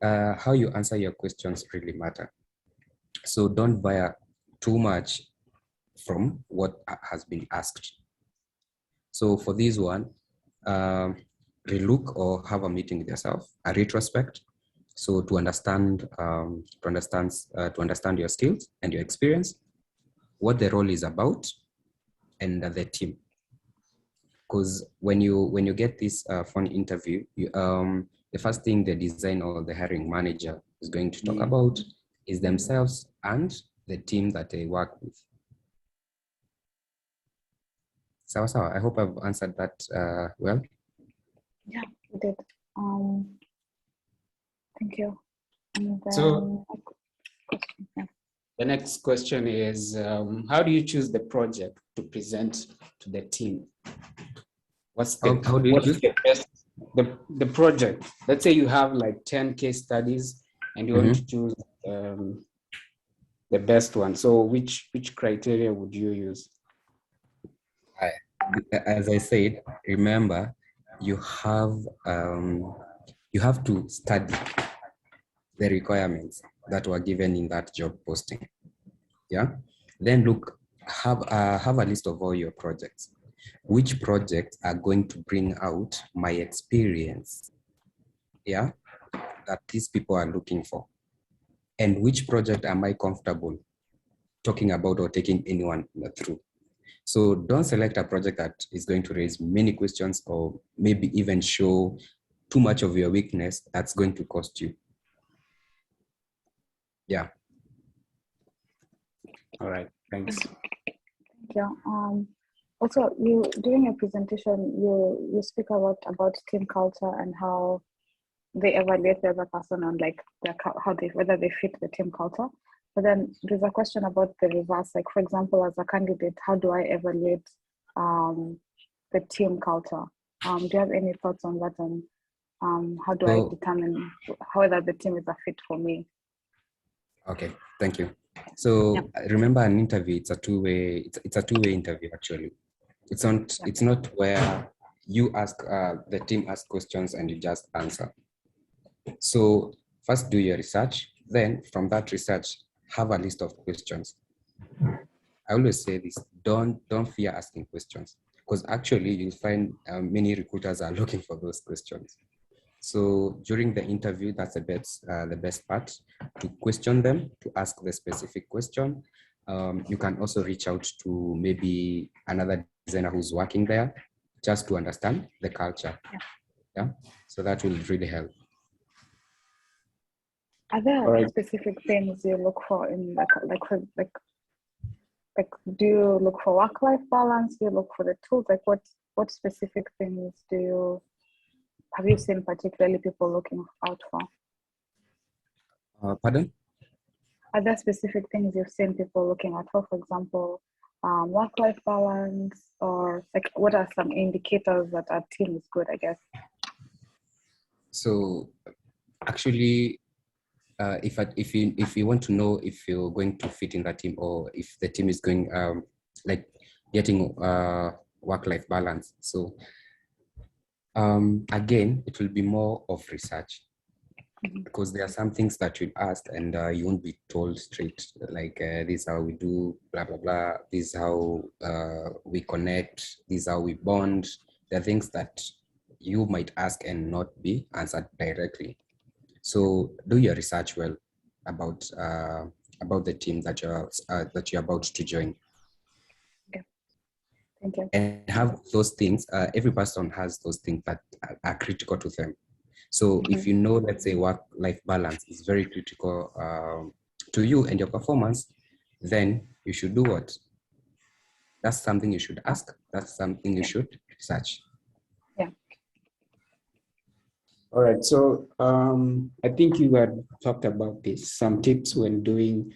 how you answer your questions really matter. So don't veer too much from what has been asked. So for this one, relook or have a meeting with yourself, a retrospect. So to understand your skills and your experience, what the role is about, and the team. Because when you get this phone interview, the first thing the designer or the hiring manager is going to talk about is themselves and the team that they work with. So I hope I've answered that well. Yeah, you did. Thank you. And then, So yeah. the next question is, how do you choose the project to present to the team? What's the How do you choose? The project? Let's say you have like 10 case studies and you want to choose the best one. So which criteria would you use? As I said, remember, you have to study the requirements that were given in that job posting. Yeah. Then look, have a list of all your projects. Which projects are going to bring out my experience? Yeah, that these people are looking for, and which project am I comfortable talking about or taking anyone through? So don't select a project that is going to raise many questions or maybe even show too much of your weakness that's going to cost you. Yeah. All right, thanks. Yeah. Also, you during your presentation, you speak a lot about team culture and how they evaluate the other person on like whether they fit the team culture. But then there's a question about the reverse. Like, for example, as a candidate, how do I evaluate the team culture? Do you have any thoughts on that? And how do I determine whether the team is a fit for me? Okay, thank you. So remember, an interview, it's a two-way, it's a two-way interview actually. It's not where you ask, the team asks questions and you just answer. So first do your research, then from that research, have a list of questions. I always say this, don't fear asking questions, because actually you'll find many recruiters are looking for those questions. So during the interview, that's the best part, to question them, to ask the specific question. You can also reach out to maybe another designer who's working there, just to understand the culture. Yeah. So that will really help. Are there All right. specific things you look for in like do you look for work-life balance? Do you look for the tools? Like what specific things have you seen particularly people looking out for? Pardon? Are there specific things you've seen people looking out for example, work-life balance, or like what are some indicators that a team is good, I guess? So actually, if you want to know if you're going to fit in that team, or if the team is going like getting work-life balance. So again, it will be more of research, because there are some things that you'll ask and you won't be told straight, like this is how we do blah blah blah, this is how we connect, this is how we bond. There are things that you might ask and not be answered directly. So do your research well about the team that you're about to join. Okay. Thank you. And have those things. Every person has those things that are critical to them. So if you know, let's say, work-life balance is very critical to you and your performance, then you should do what? That's something you should ask. That's something you should research. Yeah. All right. So I think you had talked about this, some tips when doing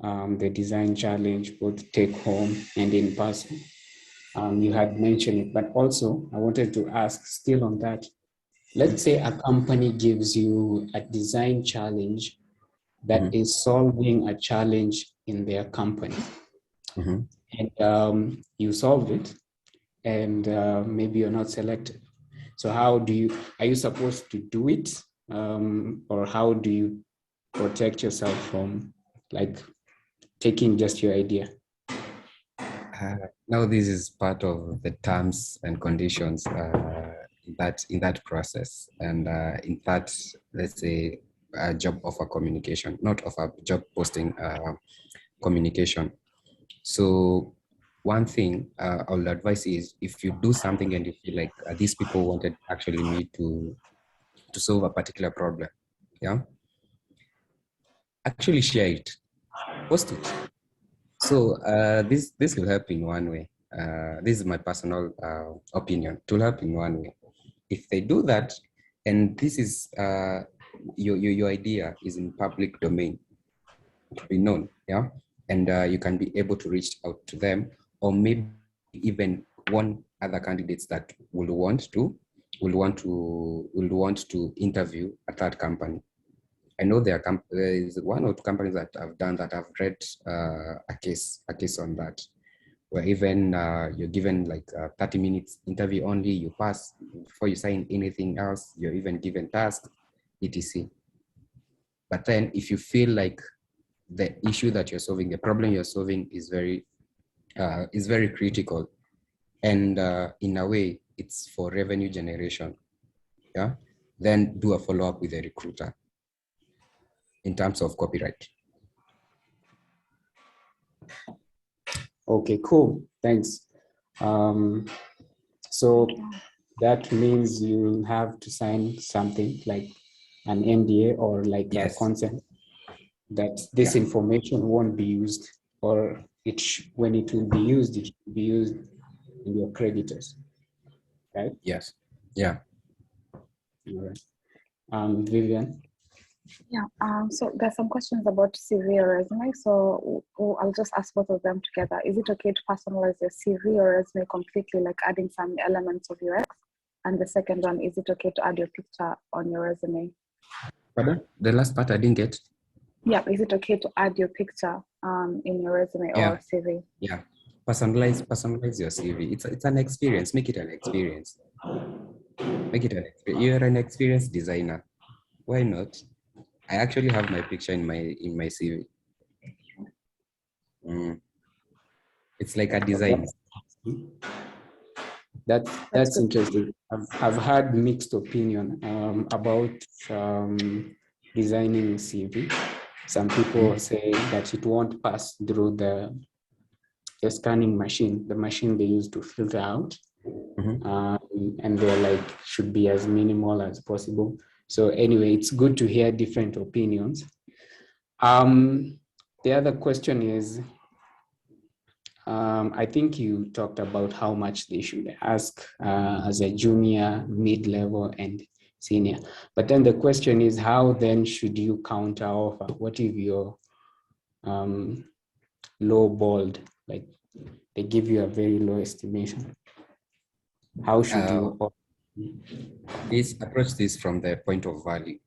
the design challenge, both take home and in person. You had mentioned it, but also I wanted to ask still on that. Let's say a company gives you a design challenge that is solving a challenge in their company. And you solved it, and maybe you're not selected. So are you supposed to do it? Or how do you protect yourself from like taking just your idea? Now this is part of the terms and conditions in that process, and in that, let's say, job offer communication, not offer, job posting communication. So one thing I would advise is, if you do something and you feel like these people wanted actually me to solve a particular problem, yeah, actually share it, post it. So this will help in one way. This is my personal opinion. It will help in one way. If they do that, and this is your idea is in public domain, to be known, yeah, and you can be able to reach out to them, or maybe even one other candidates that will want to interview at that company. I know there is one or two companies that have done that. I've read a case on that, where even you're given like 30 minutes interview only, you pass before you sign anything else, you're even given tasks, etc. But then if you feel like the issue that you're solving, the problem you're solving is very critical, and in a way it's for revenue generation, yeah, then do a follow-up with a recruiter in terms of copyright. Okay, cool. Thanks. So that means you'll have to sign something like an NDA or like a consent that this information won't be used, or when it will be used, it should be used in your creditors, right? Yes. Yeah. All right. Vivian? Yeah, so there's some questions about CV or resume. So I'll just ask both of them together. Is it okay to personalize your CV or resume completely, like adding some elements of UX? And the second one, is it okay to add your picture on your resume? Pardon? The last part I didn't get. Yeah, is it okay to add your picture in your resume or CV. Yeah. Personalize your CV. It's an experience. Make it an experience. Make it an experience. You're an experienced designer. Why not? I actually have my picture in my CV. It's like a design. That's interesting. I've had mixed opinion about designing CV. Some people say that it won't pass through the scanning machine, the machine they use to filter out. And they're like, should be as minimal as possible. So anyway, it's good to hear different opinions. The other question is, I think you talked about how much they should ask as a junior, mid-level, and senior. But then the question is, how then should you counter offer? What if you're low balled, like they give you a very low estimation? How should you approach this from the point of value?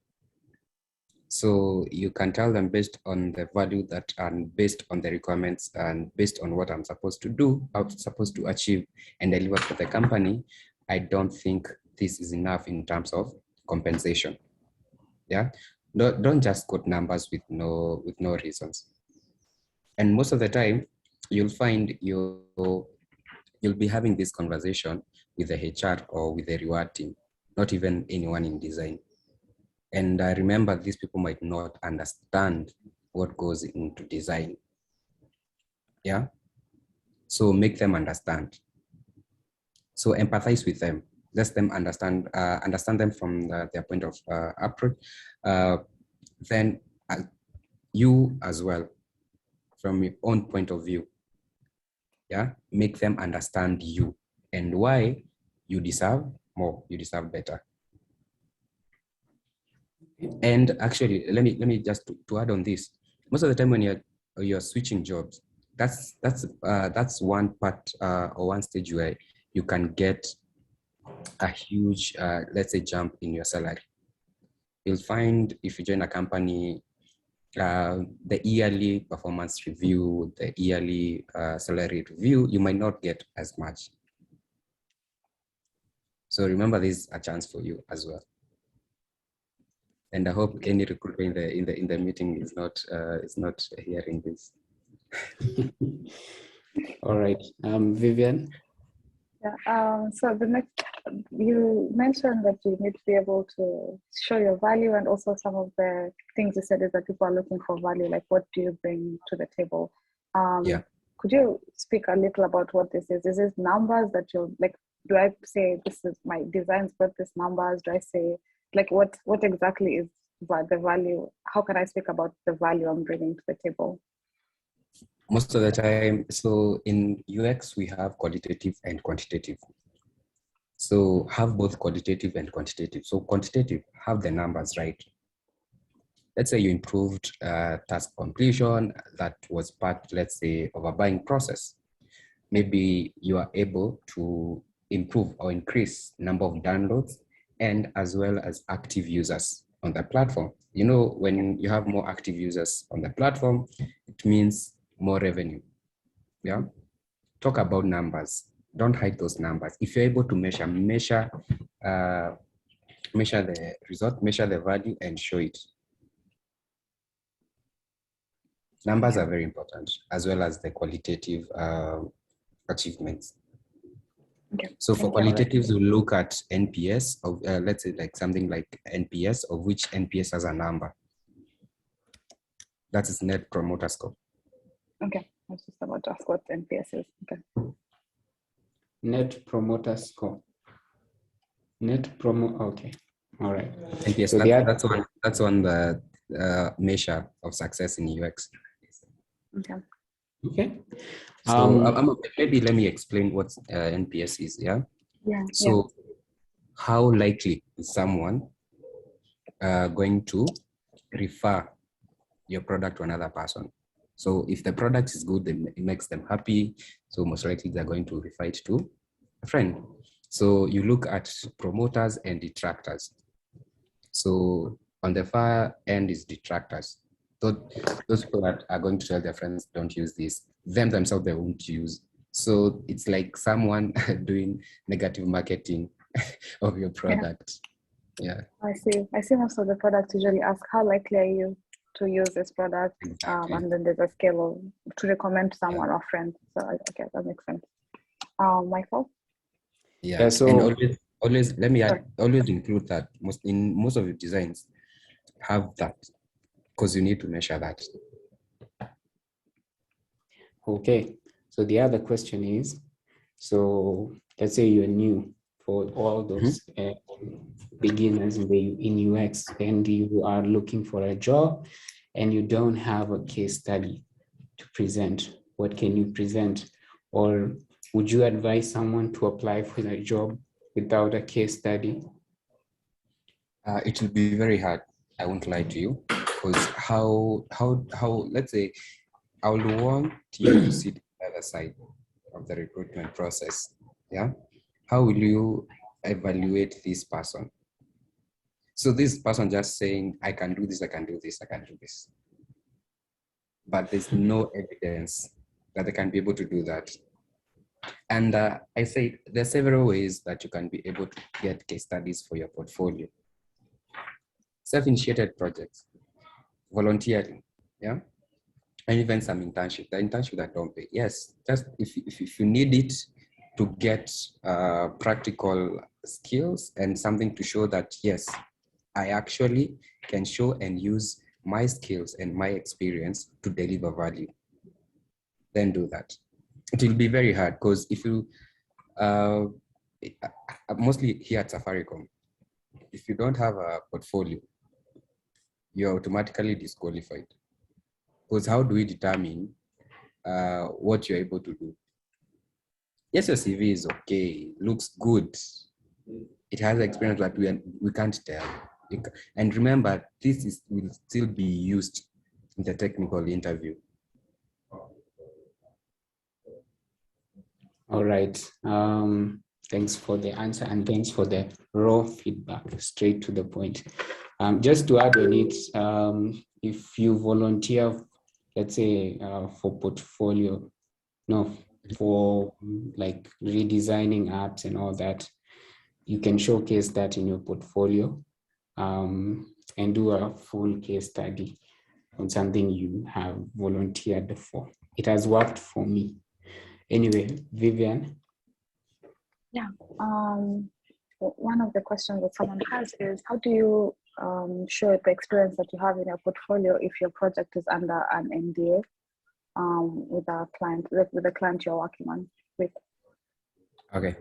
So you can tell them based on the value that and based on the requirements and based on what I'm supposed to do, I'm supposed to achieve and deliver for the company. I don't think this is enough in terms of compensation. Yeah, don't just quote numbers with no reasons. And most of the time, you'll find you'll be having this conversation with the HR or with the reward team, not even anyone in design. And I remember these people might not understand what goes into design. Yeah. So make them understand. So empathize with them. Let them understand them from their point of approach. Then you as well, from your own point of view. Yeah. Make them understand you and why you deserve more, you deserve better. And actually, let me just to add on this. Most of the time when you're switching jobs, that's one part or one stage where you can get a huge, let's say, jump in your salary. You'll find if you join a company, the yearly performance review, the yearly salary review, you might not get as much. So remember, there's a chance for you as well. And I hope any recruiter in the meeting is not hearing this. All right, Vivian. Yeah. So the next, you mentioned that you need to be able to show your value, and also some of the things you said is that people are looking for value. Like, what do you bring to the table? Yeah. Could you speak a little about what this is? Is this numbers that you're like? Do I say this is my designs, but this numbers? Do I say like what exactly is the value? How can I speak about the value I'm bringing to the table? Most of the time, so in UX, we have qualitative and quantitative. So have both qualitative and quantitative. So quantitative, have the numbers right. Let's say you improved task completion that was part, let's say, of a buying process. Maybe you are able to improve or increase number of downloads and as well as active users on the platform. You know, when you have more active users on the platform, it means more revenue. Yeah. Talk about numbers. Don't hide those numbers. If you're able to measure the result, measure the value, and show it. Numbers are very important, as well as the qualitative achievements. Okay. So for qualitatives, we'll look at NPS of, let's say like something like NPS, of which NPS has a number. That is Net Promoter Score. Okay, I was just about to ask what NPS is. Okay. Net Promoter Score. Okay. All right. NPS, so that's one the measure of success in UX. Okay. Okay. So maybe let me explain what NPS is. Yeah. Yeah. So how likely is someone going to refer your product to another person? So if the product is good, then it makes them happy. So most likely they're going to refer it to a friend. So you look at promoters and detractors. So on the far end is detractors. those people that are going to tell their friends don't use this, them themselves they won't use. So it's like someone doing negative marketing of your product. Yeah. I see. I see most of the products usually ask how likely are you to use this product, Exactly. and then there's a scale of to recommend to someone or friend. So okay, that makes sense. Michael? Yeah. Yeah, so And always let me add, always include that most of your designs have that, because you need to measure that. okay. So the other question is, so let's say you're new for all those beginners in UX, and you are looking for a job and you don't have a case study to present. What can you present? Or would you advise someone to apply for a job without a case study? It will be very hard. I won't lie to you, because how let's say I would want you to sit on the other side of the recruitment process. Yeah. How will you evaluate this person? So this person just saying, I can do this, I can do this, I can do this. But there's no evidence that they can be able to do that. And I say there are several ways that you can be able to get case studies for your portfolio. Self-initiated projects, volunteering, yeah, and even some internship. The internship that don't pay, yes, just if you need it to get practical skills and something to show that yes, I actually can show and use my skills and my experience to deliver value, then do that. It will be very hard, because if you mostly here at Safaricom, if you don't have a portfolio, you're automatically disqualified. Because how do we determine what you're able to do? Yes, your CV is okay, looks good. It has experience, but we can't tell. And remember, this will still be used in the technical interview. All right. Thanks for the answer, and thanks for the raw feedback, straight to the point. Just to add on it, if you volunteer, let's say for portfolio, no, for like redesigning apps and all that, you can showcase that in your portfolio and do a full case study on something you have volunteered for. It has worked for me. Anyway, Vivian. Yeah. One of the questions that someone has is, how do you show the experience that you have in your portfolio if your project is under an NDA with a client, with the client you're working on with? Okay,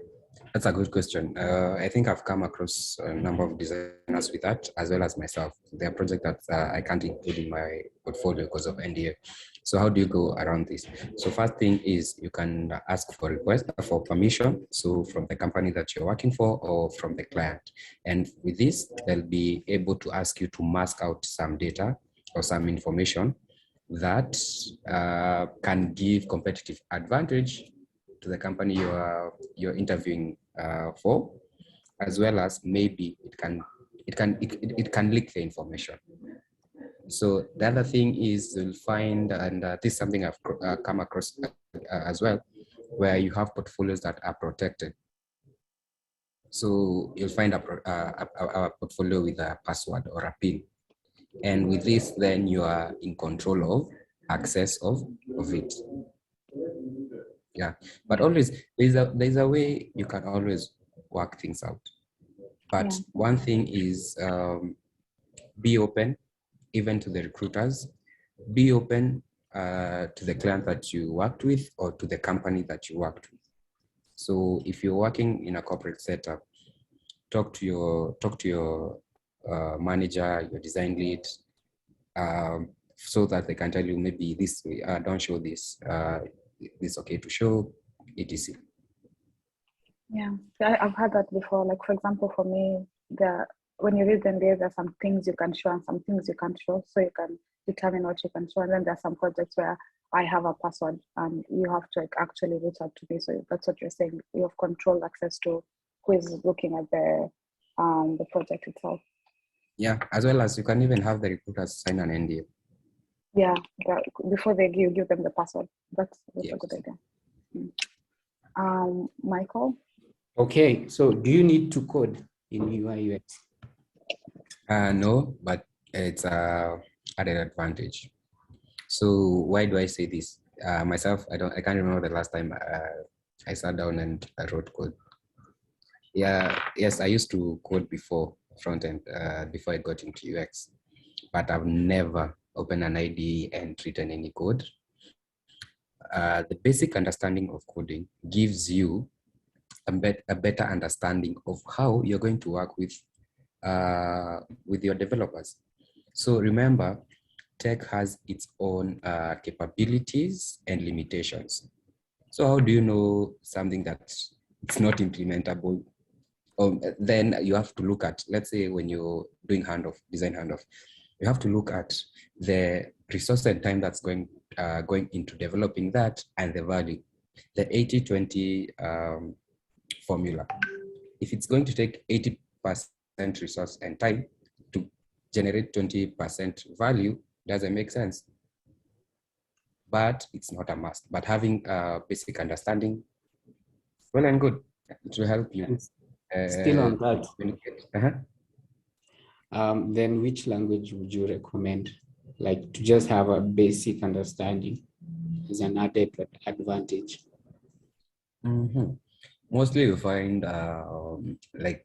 that's a good question. I think I've come across a number of designers with that, as well as myself. There are projects that I can't include in my portfolio because of NDA. So how do you go around this? So first thing is you can ask for request for permission. So from the company that you're working for or from the client. And with this, they'll be able to ask you to mask out some data or some information that can give competitive advantage to the company you're interviewing for, as well as maybe it can leak the information. So the other thing is you'll find, and this is something I've come across as well, where you have portfolios that are protected. So you'll find a portfolio with a password or a PIN. And with this, then you are in control of access of it. Yeah, but always there's a way you can always work things out. But one thing is be open, even to the recruiters. Be open to the client that you worked with or to the company that you worked with. So if you're working in a corporate setup, talk to your manager, your design lead, so that they can tell you maybe this way, don't show this, this okay to show, etc. Yeah, I've had that before. Like, for example, for me, when you read them, there are some things you can show and some things you can't show, so you can determine what you can show. And then there are some projects where I have a password and you have to actually reach out to me. So that's what you're saying. You have controlled access to who is looking at the project itself. Yeah, as well as you can even have the recruiters sign an NDA. Yeah, before they give them the password. That's Yes. a good idea. Michael? Okay, so do you need to code in UI UX? No, but it's added advantage. So why do I say this? Myself, I can't remember the last time I sat down and I wrote code. Yeah, yes, I used to code before front end, before I got into UX, but I've never opened an IDE and written any code. The basic understanding of coding gives you a better understanding of how you're going to work with your developers. So remember, tech has its own capabilities and limitations. So how do you know something that's it's not implementable? Then you have to look at, let's say when you're doing design handoff, you have to look at the resource and time that's going into developing that and the value, the 80-20 formula. If it's going to take 80% resource and time to generate 20% value, doesn't make sense. But it's not a must. But having a basic understanding, well and good, it will help you. Still on that, then which language would you recommend? Like to just have a basic understanding is an added advantage. Mostly you find there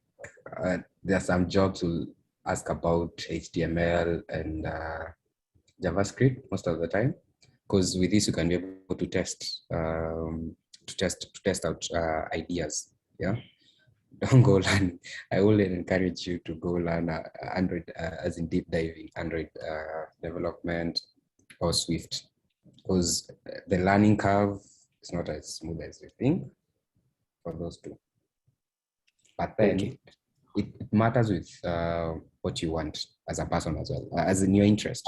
are some jobs will ask about HTML and JavaScript most of the time, because with this you can be able to test out ideas. Yeah, don't go learn. I will encourage you to go learn Android, as in deep diving Android development or Swift, because the learning curve is not as smooth as you think for those two. But then Okay. it matters with what you want as a person as well, as in your interest.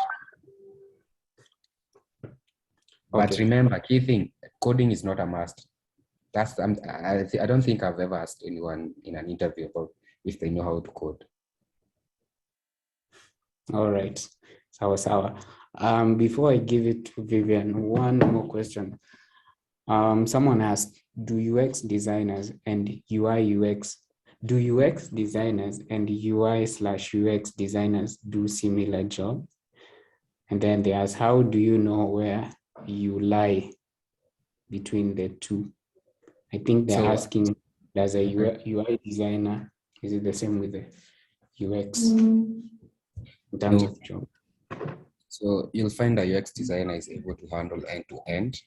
But Okay. remember, key thing, coding is not a must. I don't think I've ever asked anyone in an interview about if they know how to code. All right. Sawa. Before I give it to Vivian, one more question. Someone asked, do UX designers and do UX designers and UI/UX designers do similar jobs? And then they ask, how do you know where you lie between the two? I think they're asking, does a UI designer, is it the same with the UX in terms of job? So you'll find a UX designer is able to handle end-to-end,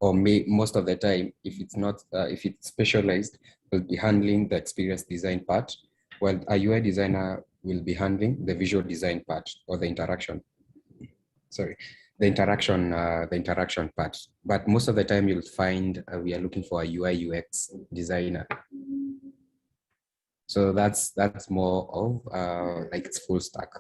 or most of the time, if it's specialized, will be handling the experience design part, while a UI designer will be handling the visual design part or the interaction part. But most of the time you'll find we are looking for a UI UX designer. So that's more of like it's full stack.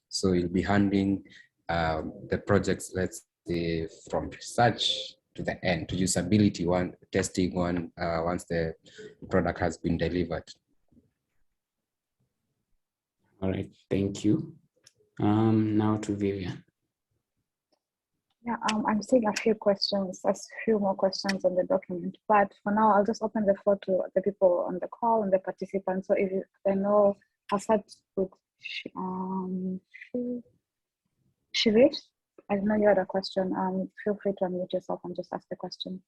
So you'll be handling the projects, let's say from research to the end, to usability one, testing one, once the product has been delivered. All right, thank you. Now to Vivian. Yeah, I'm seeing a few more questions on the document, but for now, I'll just open the floor to the people on the call and the participants. So if I know, I'll start with Shirish. I know you had a question. Feel free to unmute yourself and just ask the question.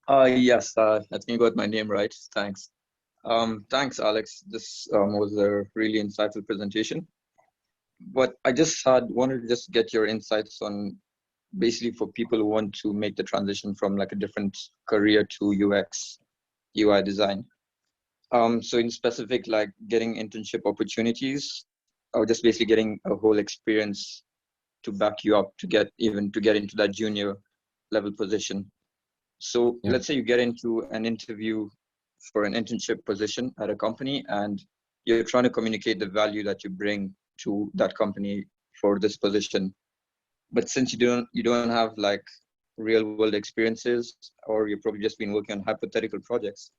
Yes, I think you got my name right. Thanks. Thanks, Alex. This was a really insightful presentation. But I wanted to just get your insights on basically for people who want to make the transition from like a different career to UX, UI design. So in specific, like getting internship opportunities, or just basically getting a whole experience to back you up to get into that junior level position. So let's say you get into an interview for an internship position at a company and you're trying to communicate the value that you bring to that company for this position. But since you don't have like real world experiences, or you've probably just been working on hypothetical projects,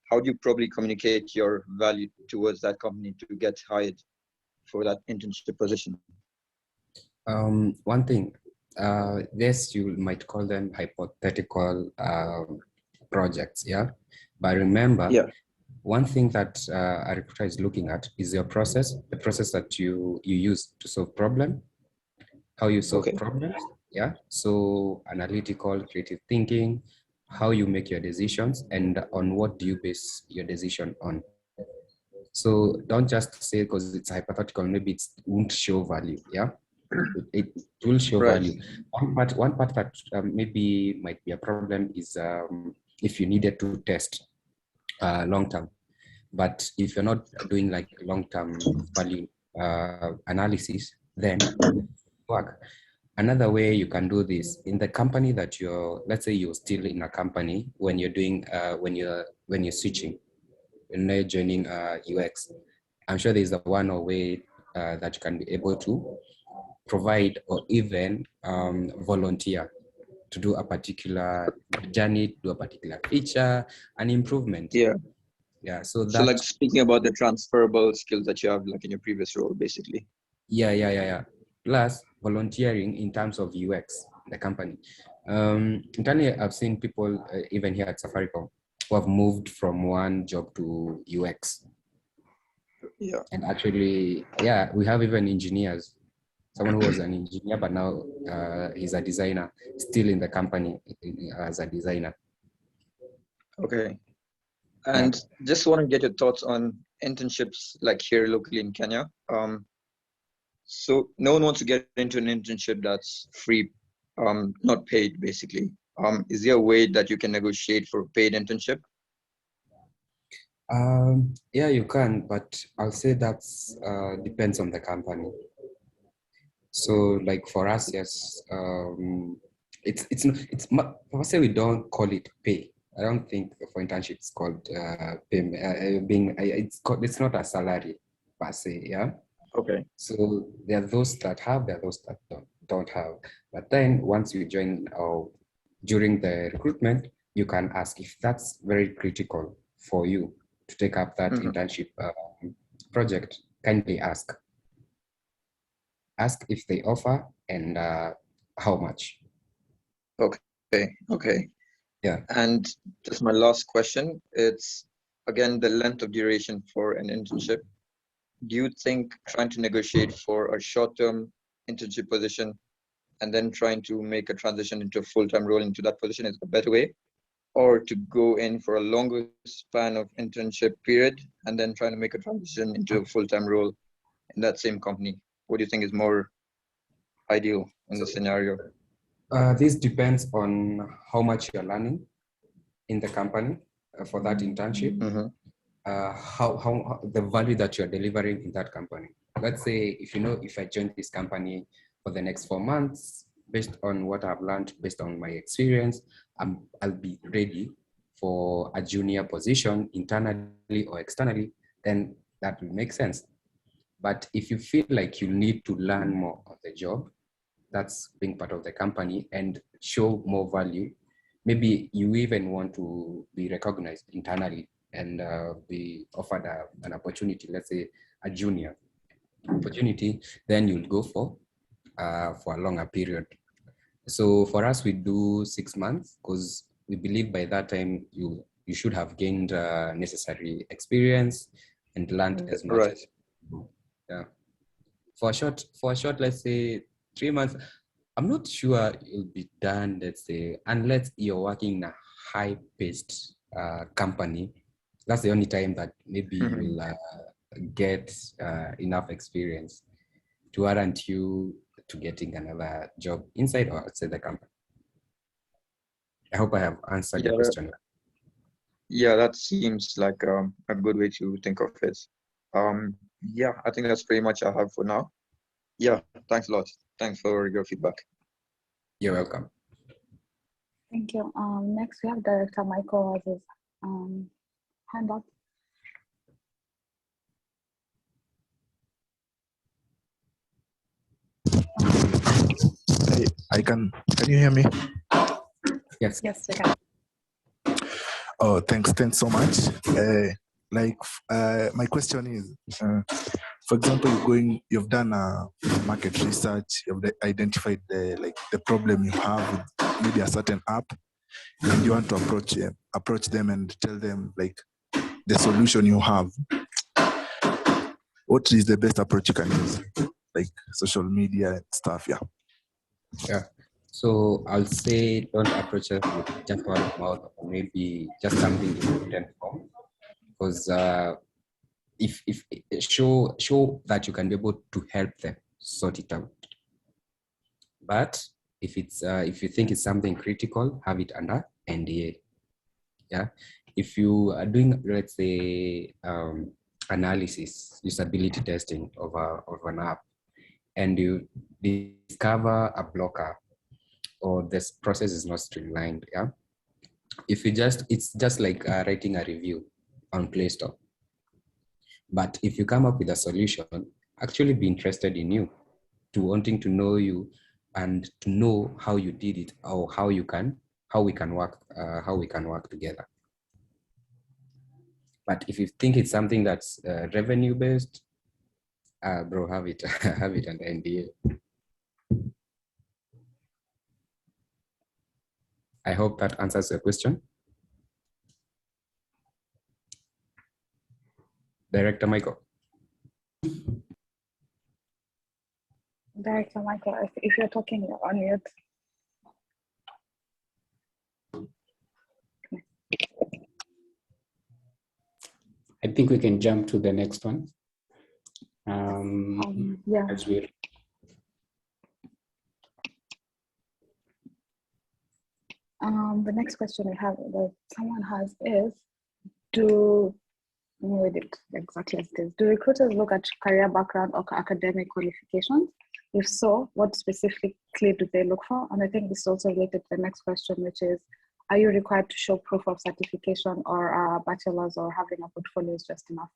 how do you probably communicate your value towards that company to get hired for that internship position? One thing, this you might call them hypothetical projects, yeah? But remember, Yeah. one thing that a recruiter is looking at is your process, the process that you use to solve problem, how you solve Okay. problems, yeah? So analytical, creative thinking, how you make your decisions, and on what do you base your decision on. So don't just say because it's hypothetical, maybe it won't show value, yeah? It will show Right. value. One part that maybe might be a problem is if you needed to test long term. But if you're not doing like long-term value analysis, then work. Another way you can do this in the company that let's say you're still in a company when you're doing, when you're switching, when you're joining UX. I'm sure there's a one or way that you can be able to provide or even volunteer to do a particular journey, do a particular feature, an improvement. Yeah. Yeah, so So like that, speaking about the transferable skills that you have like in your previous role, basically. yeah. Plus volunteering in terms of UX, the company. Internally, I've seen people, even here at Safaricom, who have moved from one job to UX. Yeah. And actually, yeah, we have even engineers, someone who was an engineer, but now he's a designer, still in the company as a designer. Okay. And just want to get your thoughts on internships like here locally in Kenya. So no one wants to get into an internship that's free, not paid basically. Is there a way that you can negotiate for a paid internship? Yeah, you can, but I'll say that's depends on the company. So like for us, yes, for say we don't call it pay. I don't think for internship it's called pay. It's not a salary per se, yeah. Okay. So there are those that have, there are those that don't have. But then once you join or during the recruitment, you can ask if that's very critical for you to take up that internship project. Kindly ask if they offer and how much. Okay. Yeah. And just my last question, it's again the length of duration for an internship. Do you think trying to negotiate for a short-term internship position and then trying to make a transition into a full-time role into that position is a better way? Or to go in for a longer span of internship period and then trying to make a transition into a full-time role in that same company? What do you think is more ideal in this scenario? This depends on how much you're learning in the company for that internship. How the value that you're delivering in that company. Let's say if I join this company for the next 4 months, based on what I've learned, based on my experience, I'll be ready for a junior position internally or externally, then that will make sense. But if you feel like you need to learn more of the job, that's being part of the company and show more value, maybe you even want to be recognized internally and be offered an opportunity, let's say a junior opportunity, then you'll go for a longer period. So for us, we do 6 months because we believe by that time you should have gained necessary experience and learned as much as yeah. For a short, let's say 3 months, I'm not sure you'll be done, let's say, unless you're working in a high-paced company. That's the only time that maybe you'll get enough experience to warrant you to getting another job inside or outside the company. I hope I have answered your question. Yeah, that seems like a good way to think of it. Yeah, I think that's pretty much I have for now. Yeah, thanks a lot. Thanks for your feedback. You're welcome. Thank you. Next we have Director Michael has his hand up. Hey, can you hear me? Yes. Yes, we can. Oh, thanks so much. My question is, for example, you've done a market research, you've identified the problem you have with maybe a certain app, and you want to approach them and tell them like the solution you have. What is the best approach you can use? Like social media and stuff, yeah. Yeah. So I'll say don't approach us with just word of mouth or maybe just something in written form, because if show that you can be able to help them sort it out. But if you think it's something critical, have it under NDA. Yeah. If you are doing, let's say, analysis, usability testing of an app, and you discover a blocker or this process is not streamlined, yeah. It's just like writing a review on Play Store. But if you come up with a solution, actually be interested in you, to wanting to know you and to know how you did it or how we can work together. But if you think it's something that's revenue based, bro, have it have it under NDA. I hope that answers your question. Director Michael. Director Michael, if you're talking, you're on mute. I think we can jump to the next one. Yeah. As we the next question we have that someone has is, let me read it exactly as it is. Do recruiters look at career background or academic qualifications? If so, what specifically do they look for? And I think this is also related to the next question, which is, are you required to show proof of certification or bachelor's, or having a portfolio is just enough?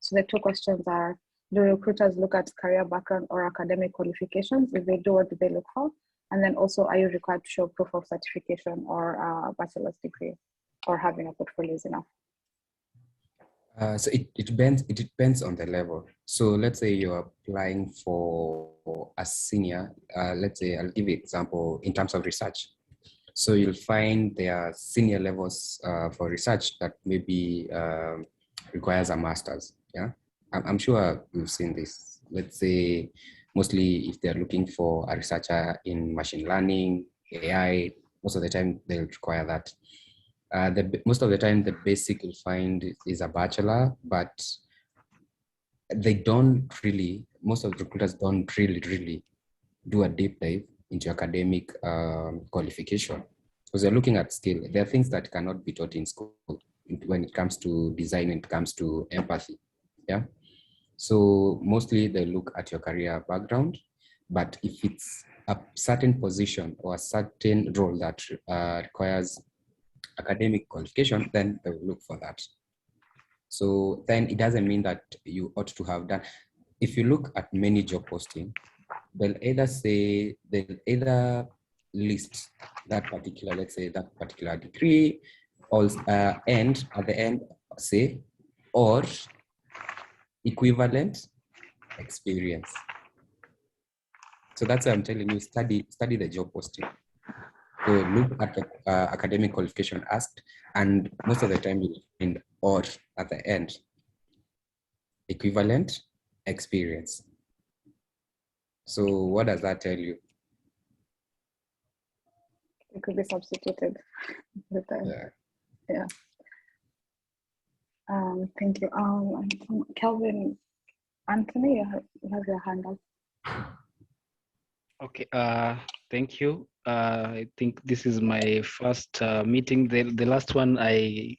So the two questions are, do recruiters look at career background or academic qualifications? If they do, what do they look for? And then also, are you required to show proof of certification or a bachelor's degree, or having a portfolio is enough? So it depends on the level. So let's say you're applying for a senior, let's say, I'll give you an example in terms of research. So you'll find there are senior levels for research that maybe requires a master's. Yeah, I'm sure you've seen this. Let's say mostly if they're looking for a researcher in machine learning, AI, most of the time they'll require that. Most of the time the basic you'll find is a bachelor, but they don't really, most of the recruiters don't really do a deep dive into academic qualification, because they're looking at skill. There are things that cannot be taught in school when it comes to design, when it comes to empathy. Yeah. So mostly they look at your career background, but if it's a certain position or a certain role that requires academic qualification, then they will look for that. So then it doesn't mean that you ought to have done. If you look at many job postings, they'll either list that particular, let's say that particular degree, or and at the end say, or equivalent experience. So that's why I'm telling you, study the job posting. So look at the academic qualification asked, and most of the time you'll find or at the end, equivalent experience. So what does that tell you? It could be substituted with the, yeah. Thank you. Kelvin, Anthony, you have your hand up. Okay, thank you. I think this is my first meeting. The last one, I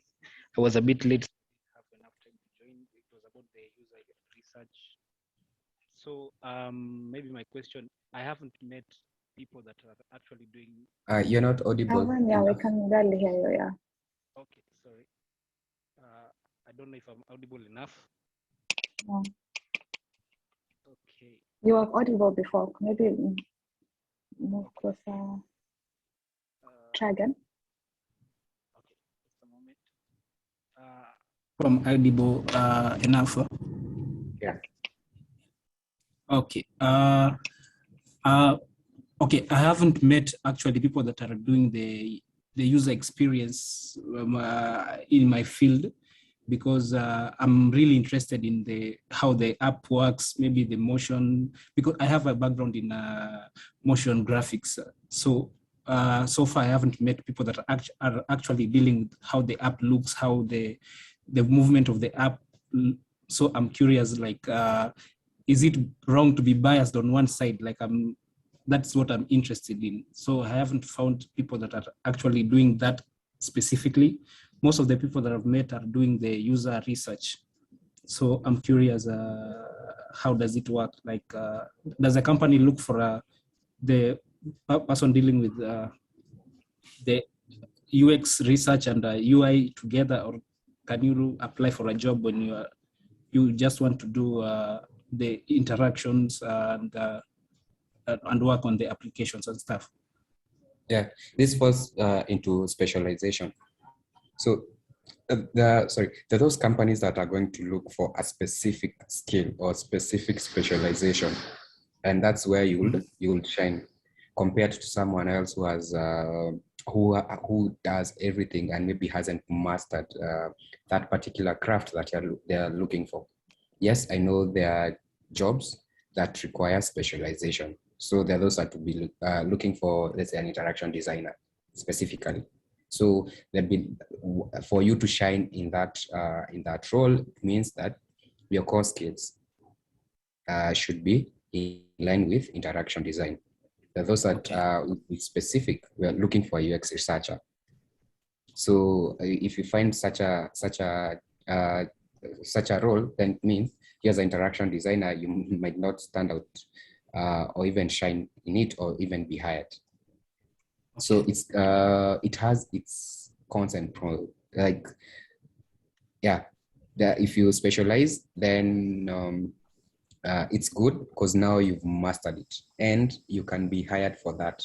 was a bit late. Have enough time to join. It was about the user research. So maybe my question, I haven't met people that are actually doing. You're not audible. Kelvin, yeah, we can barely hear you, yeah. Okay, sorry. I don't know if I'm audible enough. No. Okay. You were audible before. Maybe move closer. Try again. Okay, just a moment. From audible enough. Yeah. Okay. Okay, I haven't met actually people that are doing the user experience in my field, because I'm really interested in how the app works, maybe the motion, because I have a background in motion graphics. So so far I haven't met people that are actually dealing with how the app looks, how the movement of the app. So I'm curious, like, is it wrong to be biased on one side? Like, that's what I'm interested in. So I haven't found people that are actually doing that specifically. Most of the people that I've met are doing the user research. So I'm curious, how does it work? Like, does a company look for the person dealing with the UX research and UI together, or can you apply for a job when you just want to do the interactions and work on the applications and stuff? Yeah, this falls into specialization. So there are those companies that are going to look for a specific skill or specific specialization, and that's where you'll shine compared to someone else who has who does everything and maybe hasn't mastered that particular craft that they're looking for. Yes, I know there are jobs that require specialization. So there are those that would be looking for, let's say, an interaction designer specifically. So for you to shine in that role, it means that your core skills should be in line with interaction design. There are those that with specific, we are looking for a UX researcher. So if you find such a role, then it means you as an interaction designer, you might not stand out or even shine in it or even be hired. So it has its cons and pros. Like, yeah, if you specialize, then it's good because now you've mastered it and you can be hired for that.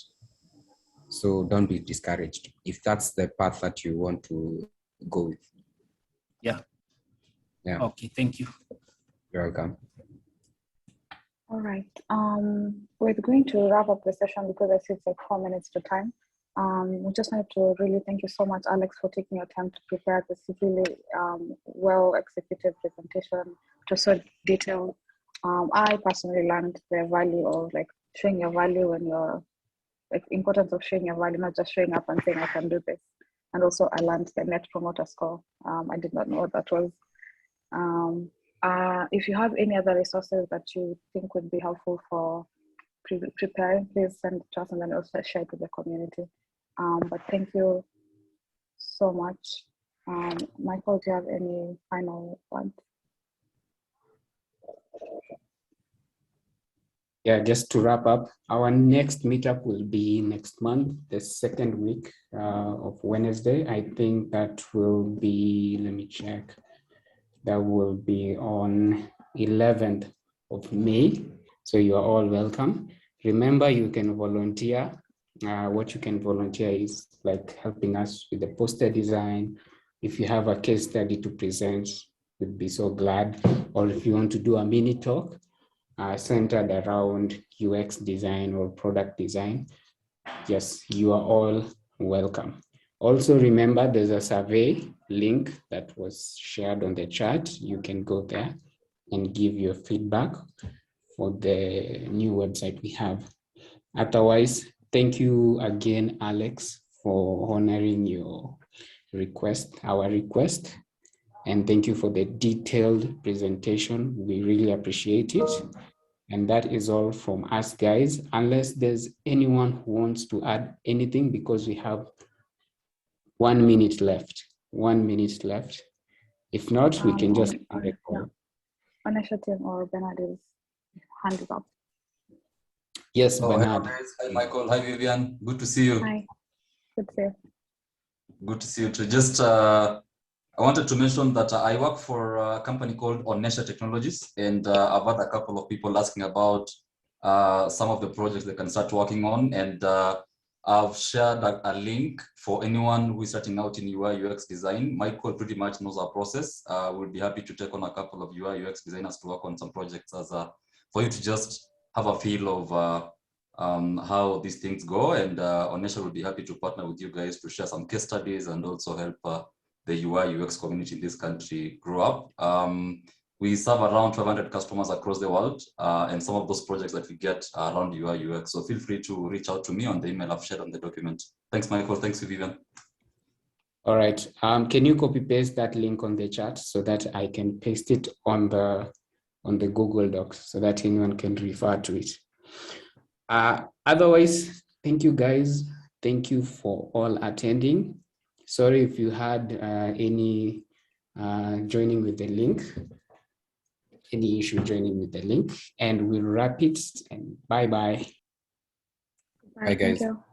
So don't be discouraged if that's the path that you want to go with. Yeah. Yeah. Okay, thank you. You're welcome. All right. We're going to wrap up the session because I see it's like 4 minutes to time. We just wanted to really thank you so much, Alex, for taking your time to prepare this really well executed presentation. It was so detailed. I personally learned the value of like showing your value when you're like importance of showing your value, not just showing up and saying I can do this. And also I learned the net promoter score. I did not know what that was. If you have any other resources that you think would be helpful for preparing, please send it to us and then also share it with the community. But thank you so much. Michael, do you have any final ones? Yeah, just to wrap up, our next meetup will be next month, the second week of Wednesday. I think that will be, let me check, that will be on 11th of May. So you are all welcome. Remember, you can volunteer. What you can volunteer is like helping us with the poster design. If you have a case study to present, we'd be so glad. Or if you want to do a mini talk centered around UX design or product design, yes, you are all welcome. Also remember, there's a survey link that was shared on the chat. You can go there and give your feedback for the new website we have. Otherwise, thank you again, Alex, for honoring your request, our request. And thank you for the detailed presentation. We really appreciate it. And that is all from us, guys, unless there's anyone who wants to add anything, because we have 1 minute left. 1 minute left. If not, we can just end the call. Anisha team or Bernard is hand is up. Yes, Bernard. Hello, guys. Hi, Michael. Hi, Vivian. Good to see you. Hi. Good to see you. Good to see you too. Just I wanted to mention that I work for a company called Onesha Technologies, and I've had a couple of people asking about some of the projects they can start working on, and I've shared a link for anyone who is starting out in UI UX design. Michael pretty much knows our process. We'll be happy to take on a couple of UI UX designers to work on some projects as for you to just have a feel of how these things go. And Onesha will be happy to partner with you guys to share some case studies and also help the UI UX community in this country grow up. We serve around 1,200 customers across the world, and some of those projects that we get are around UI UX. So feel free to reach out to me on the email I've shared on the document. Thanks, Michael. Thanks, Vivian. All right. Can you copy paste that link on the chat so that I can paste it on the Google Docs so that anyone can refer to it? Otherwise, thank you guys. Thank you for all attending. Sorry if you had any joining with the link, any issue joining with the link, and we'll wrap it. And bye-bye. Bye, guys. Thank you.